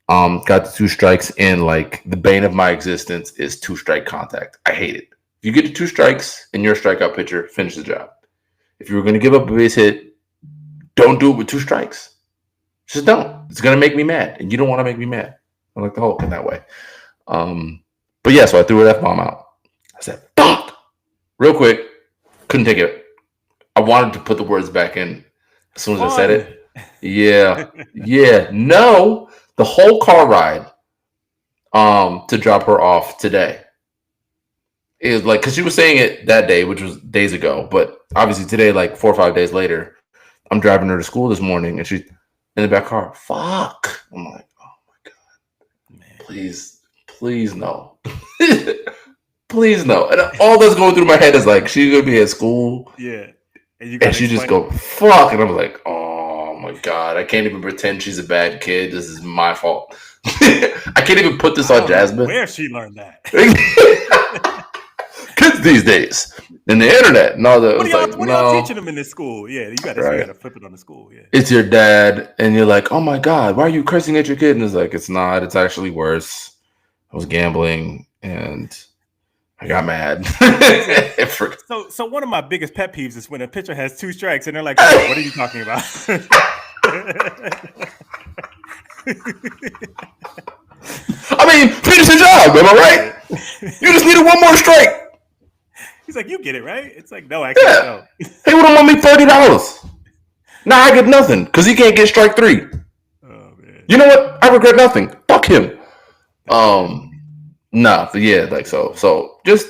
Got the 2 strikes in. Like the bane of my existence is 2-strike contact. I hate it. If you get to 2 strikes and you're a strikeout pitcher, finish the job. If you were going to give up a base hit, don't do it with 2 strikes. Just don't. It's going to make me mad. And you don't want to make me mad. I like the Hulk in that way. But yeah, so I threw an F-bomb out. I said, fuck! Real quick. Couldn't take it. I wanted to put the words back in as soon as I said it. Yeah. Yeah. No. The whole car ride to drop her off today is like, because she was saying it that day, which was days ago. But obviously today, like 4 or 5 days later, I'm driving her to school this morning and she's in the back car. Fuck. I'm like, please no. Please no. And all that's going through my head is like, she's going to be at school. Yeah. And she just go, fuck. And I'm like, oh my God. I can't even pretend she's a bad kid. This is my fault. I can't even put this on Jasmine. Where she learned that? Kids these days. And the internet. And all that. What are y'all teaching them in this school? Yeah, you got to flip it on the school. Yeah. It's your dad. And you're like, oh my God, why are you cursing at your kid? And it's like, it's not. It's actually worse. I was gambling and I got mad. So one of my biggest pet peeves is when a pitcher has 2 strikes and they're like, oh, what are you talking about? I mean, finish the job, am I right? You just needed 1 more strike. He's like, you get it, right? It's like, no, actually, no. He would have won me $30. Now I get nothing because he can't get strike 3. Oh man. You know what? I regret nothing. Fuck him. Yeah, like so just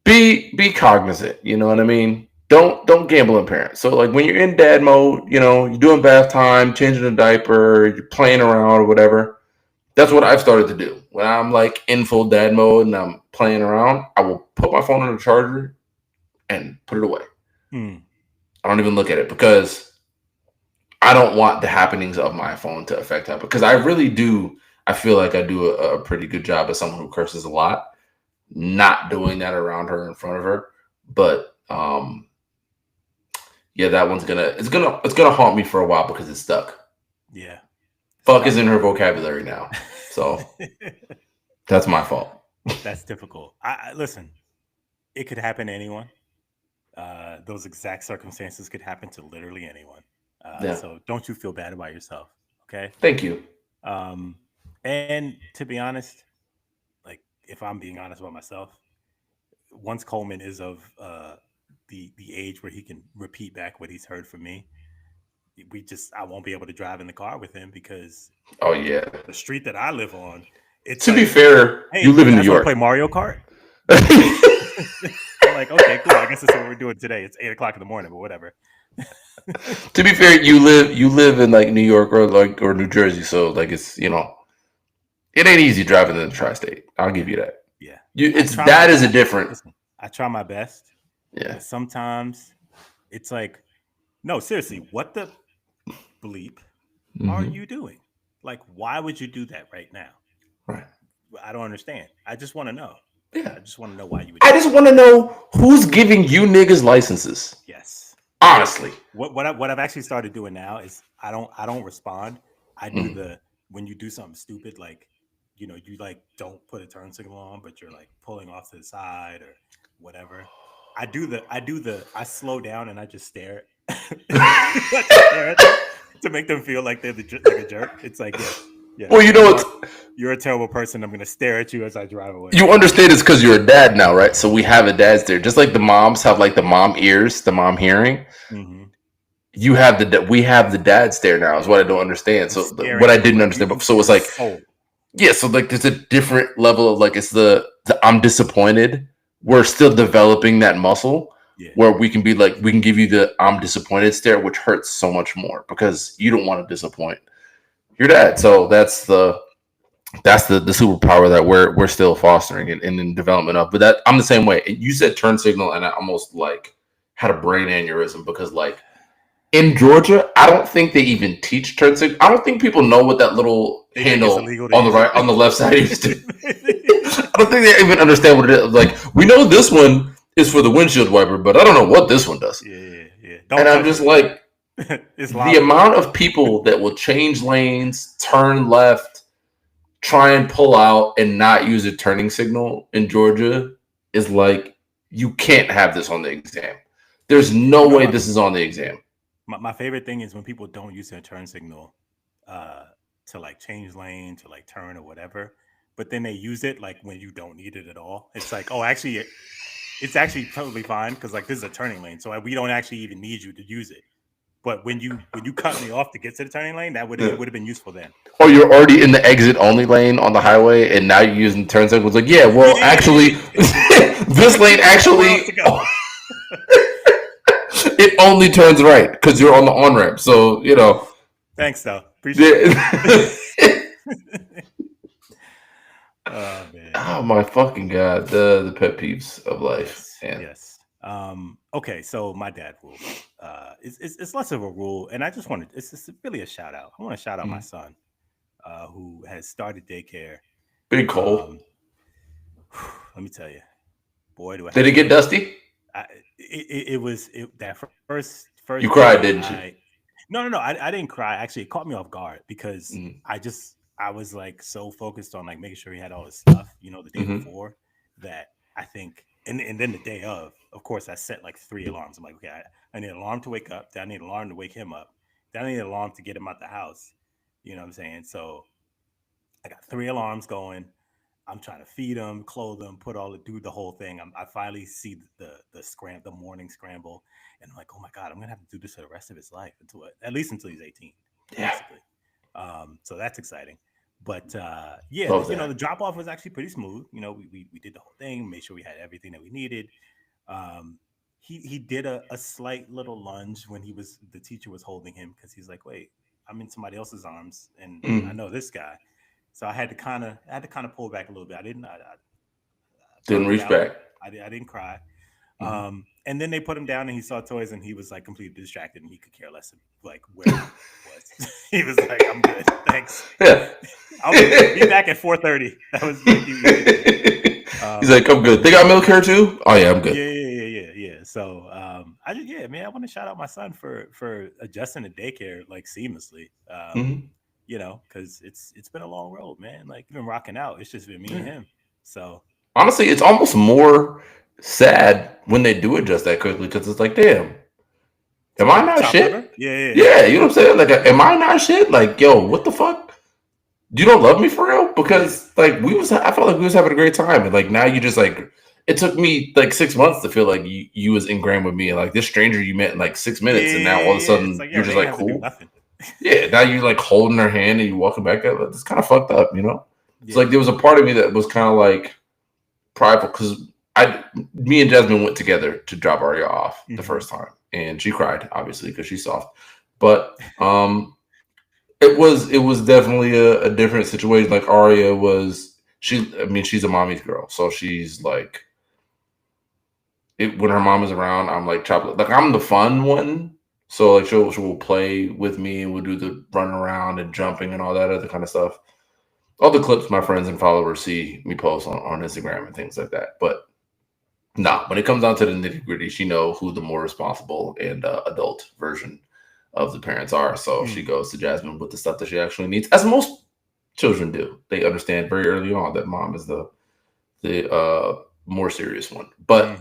be cognizant, you know what I mean? Don't gamble in parents. So like when you're in dad mode, you're doing bath time, changing a diaper, you're playing around or whatever. That's what I've started to do. When I'm like in full dad mode and I'm playing around, I will put my phone on the charger and put it away. I don't even look at it because I don't want the happenings of my phone to affect her. Because I really do. I feel like I do a pretty good job as someone who curses a lot, not doing that around her in front of her. But yeah, that one's it's gonna haunt me for a while because it's stuck. Yeah, fuck is in her vocabulary now, so that's my fault. That's difficult. I listen. It could happen to anyone. Those exact circumstances could happen to literally anyone. So don't you feel bad about yourself, okay? Thank you. And to be honest, like if I'm being honest about myself, once Coleman is of the age where he can repeat back what he's heard from me, I won't be able to drive in the car with him because the street that I live on. It's to be fair, hey, you live in New York. Play Mario Kart. I'm like, okay, cool. I guess that's what we're doing today. It's 8:00 in the morning, but whatever. To be fair, you live in like New York or New Jersey, so like it's it ain't easy driving in the tri-state. I'll give you that. Yeah, is a different. Listen, I try my best. Yeah. Sometimes it's like, no, seriously, what the bleep are you doing? Like, why would you do that right now? Right. I don't understand. I just want to know. Yeah. I just want to know why you would. I just want to know who's giving you niggas licenses. Yes. Honestly. What I've actually started doing now is I don't respond. I do when you do something stupid, like, you like don't put a turn signal on, but you're like pulling off to the side or whatever. I slow down and I just stare to make them feel like they're like a jerk. It's like, yeah. Well, you're a terrible person. I'm going to stare at you as I drive away. You understand it's because you're a dad now, right? So we have a dad stare. Just like the moms have like the mom ears, the mom hearing. Mm-hmm. we have the dad stare now is what I don't understand. We're So staring what I at them didn't like understand, you so see it's their like, soul. yeah, so like there's a different level of like it's the I'm disappointed. We're still developing that muscle Yeah. where we can be like we can give you the I'm disappointed stare, which hurts so much more because you don't want to disappoint your dad. So that's the superpower that we're still fostering and in development of. But that I'm the same way. You said turn signal, and I almost like had a brain aneurysm because like in Georgia, I don't think they even teach turn signal. I don't think people know what that little They think it's handle illegal to on the use it. right on the left side is. I don't think they even understand what it is. Like we know this one is for the windshield wiper, but I don't know what this one does. Yeah. And Don't I'm touch just it. like It's the lava. amount of people that will change lanes, turn left, try and pull out and not use a turning signal in Georgia is like you can't have this on the exam. There's no You know way what? this is on the exam. My favorite thing is when people don't use their turn signal uh, to like change lane, to like turn or whatever, but then they use it like when you don't need it at all. It's like, oh, actually, it's actually totally fine because like this is a turning lane, so we don't actually even need you to use it. But when you cut me off to get to the turning lane, it would have been useful then. Or you're already in the exit only lane on the highway and now you're using turn signals. It's like, yeah, well, actually, this lane actually it only turns right because you're on the on ramp. So Thanks, though. Appreciate it. Oh man. Oh my fucking god, the pet peeves of life, man. Yes. Okay, so my dad rule. It's less of a rule, and I just wanted it's really a shout out. I want to shout out my son, who has started daycare. Big Cole. Um, let me tell you, boy, do I Did have it get stories. dusty? It was that first You cried, day. didn't you? No, I didn't cry. Actually, it caught me off guard because Mm. I was like so focused on like making sure he had all his stuff, the day before, that I think, and then the day of course, I set like 3 alarms. I'm like, okay, I need an alarm to wake up. Then I need an alarm to wake him up. Then I need an alarm to get him out the house. You know what I'm saying? So I got 3 alarms going. I'm trying to feed him, clothe him, do the whole thing. I finally see the morning scramble, and I'm like, oh my god, I'm gonna have to do this for the rest of his life at least until he's 18, basically. So that's exciting. But yeah, the drop off was actually pretty smooth. We did the whole thing, made sure we had everything that we needed. He did a slight little lunge when the teacher was holding him because he's like, wait, I'm in somebody else's arms, and I know this guy. So I had to kind of pull back a little bit. I didn't reach back. I didn't cry. And then they put him down and he saw toys and he was like completely distracted and he could care less like where he was. He was like, I'm good. Thanks. Yeah. I'll be back at 4:30. That was he's like, I'm good. They got milk here too? Oh yeah, I'm good. Yeah. So I want to shout out my son for adjusting to daycare like seamlessly. Because it's been a long road, man. Like you've been rocking out. It's just been me and him. So honestly, it's almost more sad when they do adjust that quickly because it's like, damn, am I not shit? Yeah, you know what I'm saying? Like, am I not shit? Like, yo, what the fuck? You don't love me for real? Because like I felt like we was having a great time, and like now you just like it took me like 6 months to feel like you was ingrained with me, and like this stranger you met in like 6 minutes, and now all of a sudden like, you're just like cool. Yeah, now you're like holding her hand and you walking back. It's kind of fucked up, It's like there was a part of me that was kind of like prideful because me and Jasmine went together to drop Aria off the first time, and she cried obviously because she's soft, but it was definitely a different situation. Like Aria she's a mommy's girl, so she's like when her mom is around, I'm like chocolate. Like I'm the fun one. So like she will play with me and we'll do the running around and jumping and all that other kind of stuff. All the clips my friends and followers see me post on Instagram and things like that. But when it comes down to the nitty gritty, she know who the more responsible and adult version of the parents are. So she goes to Jasmine with the stuff that she actually needs, as most children do. They understand very early on that mom is the more serious one. But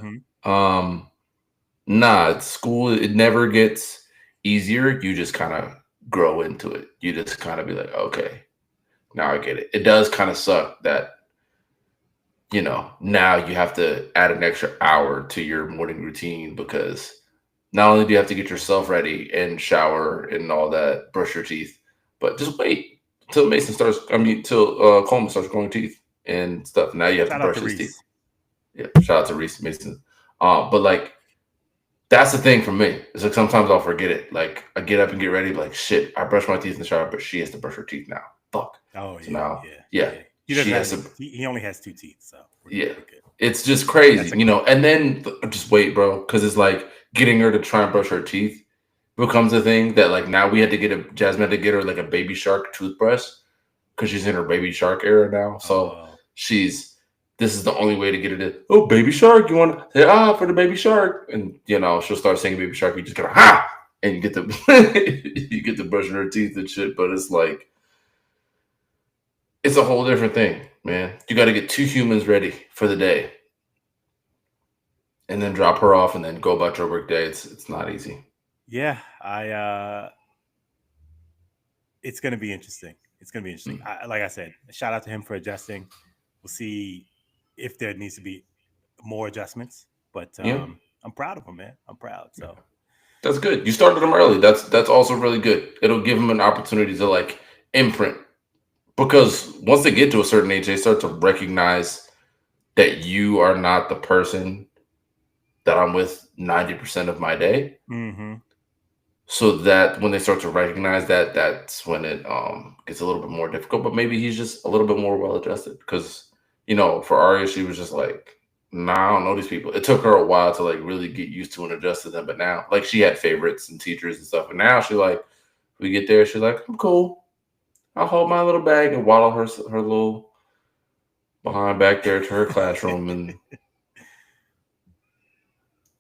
at school, it never gets easier. You just kind of grow into it. You just kind of be like, okay, now I get it. It does kind of suck that, now you have to add an extra hour to your morning routine because not only do you have to get yourself ready and shower and all that, brush your teeth, but just wait till till Coleman starts growing teeth and stuff. Now you have to Shout out brush to his teeth. Reese. Yeah, shout out to Reese Mason. But like that's the thing for me. It's like sometimes I'll forget it. Like I get up and get ready, like shit. I brush my teeth in the shower, but she has to brush her teeth now. Fuck. Oh So yeah, now, yeah. He doesn't she have. has to. He only has 2 teeth, so Yeah, we're good. it's just crazy, And then just wait, bro, because it's like getting her to try and brush her teeth becomes a thing that like now we had to Jasmine had to get her like a baby shark toothbrush because she's in her baby shark era now. So this is the only way to get it. Oh, baby shark, you want to say for the baby shark, and she'll start singing baby shark. You just go and you get the you get to brushing her teeth and shit. But it's like it's a whole different thing, man. You got to get 2 humans ready for the day, and then drop her off, and then go about your work day. It's not easy. Yeah, it's gonna be interesting. It's gonna be interesting. Like I said, shout out to him for adjusting. We'll see if there needs to be more adjustments, but I'm proud of him, man. I'm proud. So that's good. You started him early. That's also really good. It'll give him an opportunity to like imprint, because once they get to a certain age, they start to recognize that you are not the person that I'm with 90% of my day. Mm-hmm. So that when they start to recognize that, that's when it gets a little bit more difficult. But maybe he's just a little bit more well adjusted, because for Arya, she was just like, nah, I don't know these people. It took her a while to like really get used to and adjust to them. But now, like, she had favorites and teachers and stuff. And now she like, we get there, she's like, I'm cool. I'll hold my little bag and waddle her little behind back there to her classroom, and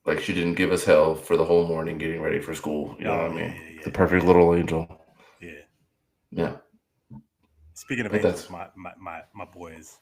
like she didn't give us hell for the whole morning getting ready for school. You know what I mean? Yeah. The perfect little angel. Yeah. Speaking of angels, my boy is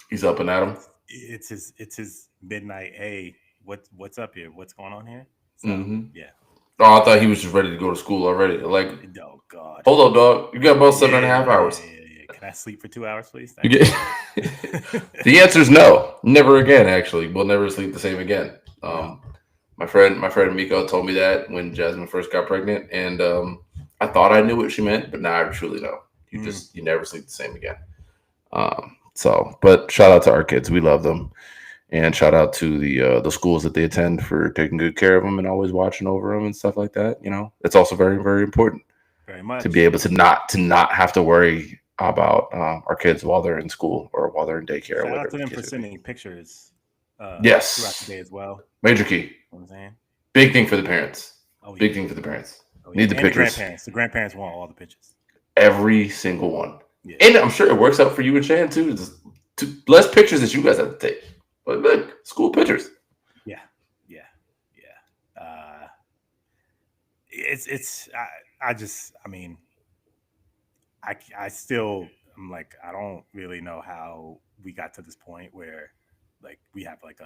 he's up and at him. It's his midnight. Hey, what's up here? What's going on here? So, yeah. Oh, I thought he was just ready to go to school already. Like, oh God. Hold up, dog. You got about 7.5 hours. Yeah. Can I sleep for 2 hours, please? The answer is no. Never again. Actually, we'll never sleep the same again. My friend Miko told me that when Jasmine first got pregnant, and I thought I knew what she meant, but now I truly know. You never sleep the same again. But shout out to our kids. We love them. And shout out to the schools that they attend for taking good care of them and always watching over them and stuff like that. It's also very, very important. Very much. To be able to not have to worry about our kids while they're in school or while they're in daycare. Shout out to them for sending pictures. Yes. Throughout the day as well. Major key. You know what I'm saying? Big thing for the parents. Big thing for the parents. Need the pictures. The grandparents want all the pictures. Every single one. Yeah. And I'm sure it works out for you and Shan too. Less pictures that you guys have to take. But look, school pictures. Yeah. I still, I'm like, I don't really know how we got to this point where like we have like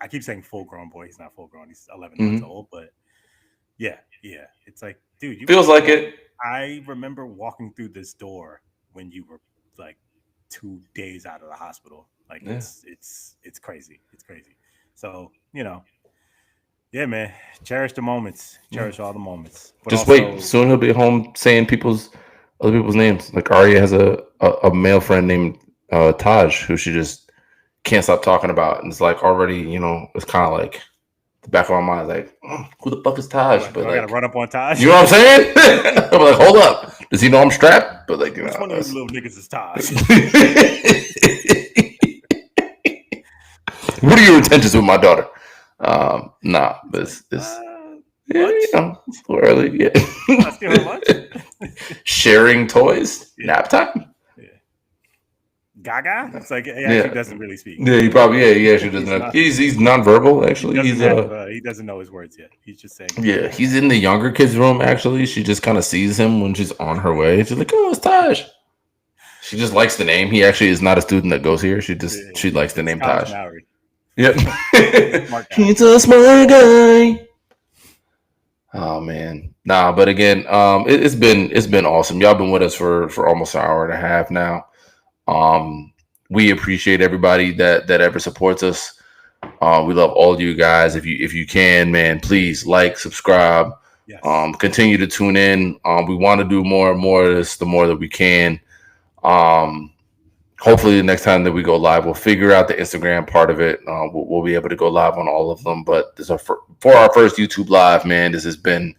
I keep saying full grown boy. He's not full grown. He's 11 months old, but yeah. It's like, dude, feels like it. I remember walking through this door when you were like 2 days out of the hospital. Like it's crazy. It's crazy. So, yeah, man. Cherish the moments. Cherish all the moments. But just wait. Soon he'll be home saying other people's names. Like Arya has a male friend named Taj, who she just can't stop talking about, and it's like already, it's kind of like the back of my mind, like, who the fuck is Taj? But I gotta run up on Taj. You know what I'm saying? I'm like, hold up. Does he know I'm strapped? But like, which one of these little niggas is Taj? What are your intentions with my daughter? Nah, this it's a little early. Yeah. I steal her lunch. Sharing toys. Yeah. Nap time. Yeah. Gaga. It's like he actually doesn't really speak. Yeah, he actually doesn't. He's nonverbal. Actually, he doesn't know his words yet. He's just saying. Yeah, he's in the younger kid's room. Actually, she just kind of sees him when she's on her way. She's like, "Oh, it's Taj." She just likes the name. He actually is not a student that goes here. She likes the name Taj. Yep. He's a smart guy. Oh man, nah. But again, it's been awesome. Y'all been with us for almost an hour and a half now. We appreciate everybody that ever supports us. We love all of you guys. If you can, man, please like, subscribe, Yes. continue to tune in. We want to do more and more of this, the more that we can. Hopefully, the next time that we go live, we'll figure out the Instagram part of it. We'll be able to go live on all of them. But this is for our first YouTube live, man. This has been,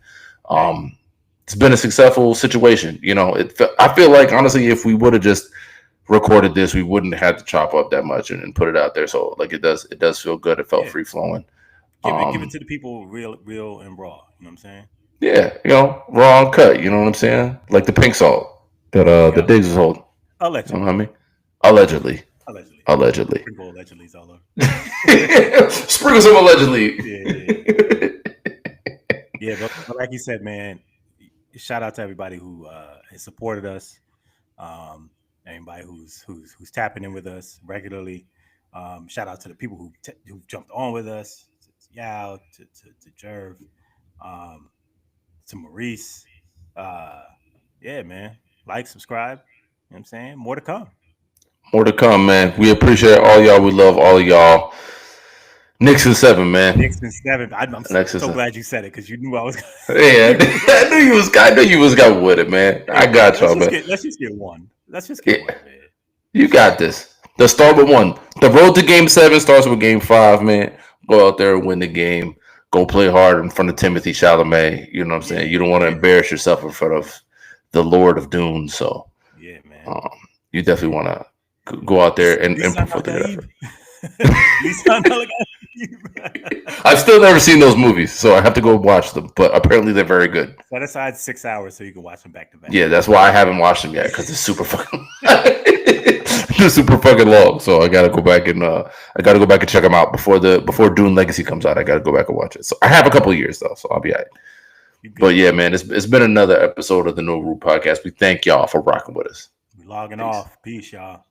it's been a successful situation. You know, I feel like honestly, if we would have just recorded this, we wouldn't have had to chop up that much and put it out there. So like it does feel good. It felt free flowing. Give it to the people real and raw. You know what I'm saying? Yeah, you know, raw and cut. You know what I'm saying? Like the pink salt that the Diggs is holding. Allegedly. You know what I mean? Allegedly. Sprinkle allegedly's all over. Sprinkle some allegedly. Yeah, but like you said, man, shout out to everybody who has supported us. Anybody who's tapping in with us regularly. Shout out to the people who jumped on with us. To Yao, to Jerv, to Maurice. Yeah, man. Like, subscribe. You know what I'm saying? More to come. More to come, man. We appreciate all y'all. We love all of y'all. Knicks in 7, man. Knicks in 7. I'm so glad you said it because you knew I was. Yeah, I knew you was got with it, man. I got y'all, man. Let's just get one. Let's just get one, man. You got this. Let's start with 1. The road to Game 7 starts with Game 5, man. Go out there and win the game. Go play hard in front of Timothy Chalamet. You know what I'm saying? You don't want to embarrass yourself in front of the Lord of Dune. So, yeah, man. You definitely want to go out there and put forth the effort. I've still never seen those movies, so I have to go watch them. But apparently, they're very good. Set aside 6 hours so you can watch them back to back. Yeah, that's why I haven't watched them yet because it's super fucking, it's super fucking long. So I gotta go back and check them out before Dune Legacy comes out. I gotta go back and watch it. So I have a couple of years though, so I'll be all right. But yeah, man, it's been another episode of the No Rule Podcast. We thank y'all for rocking with us. We logging off. Peace, y'all.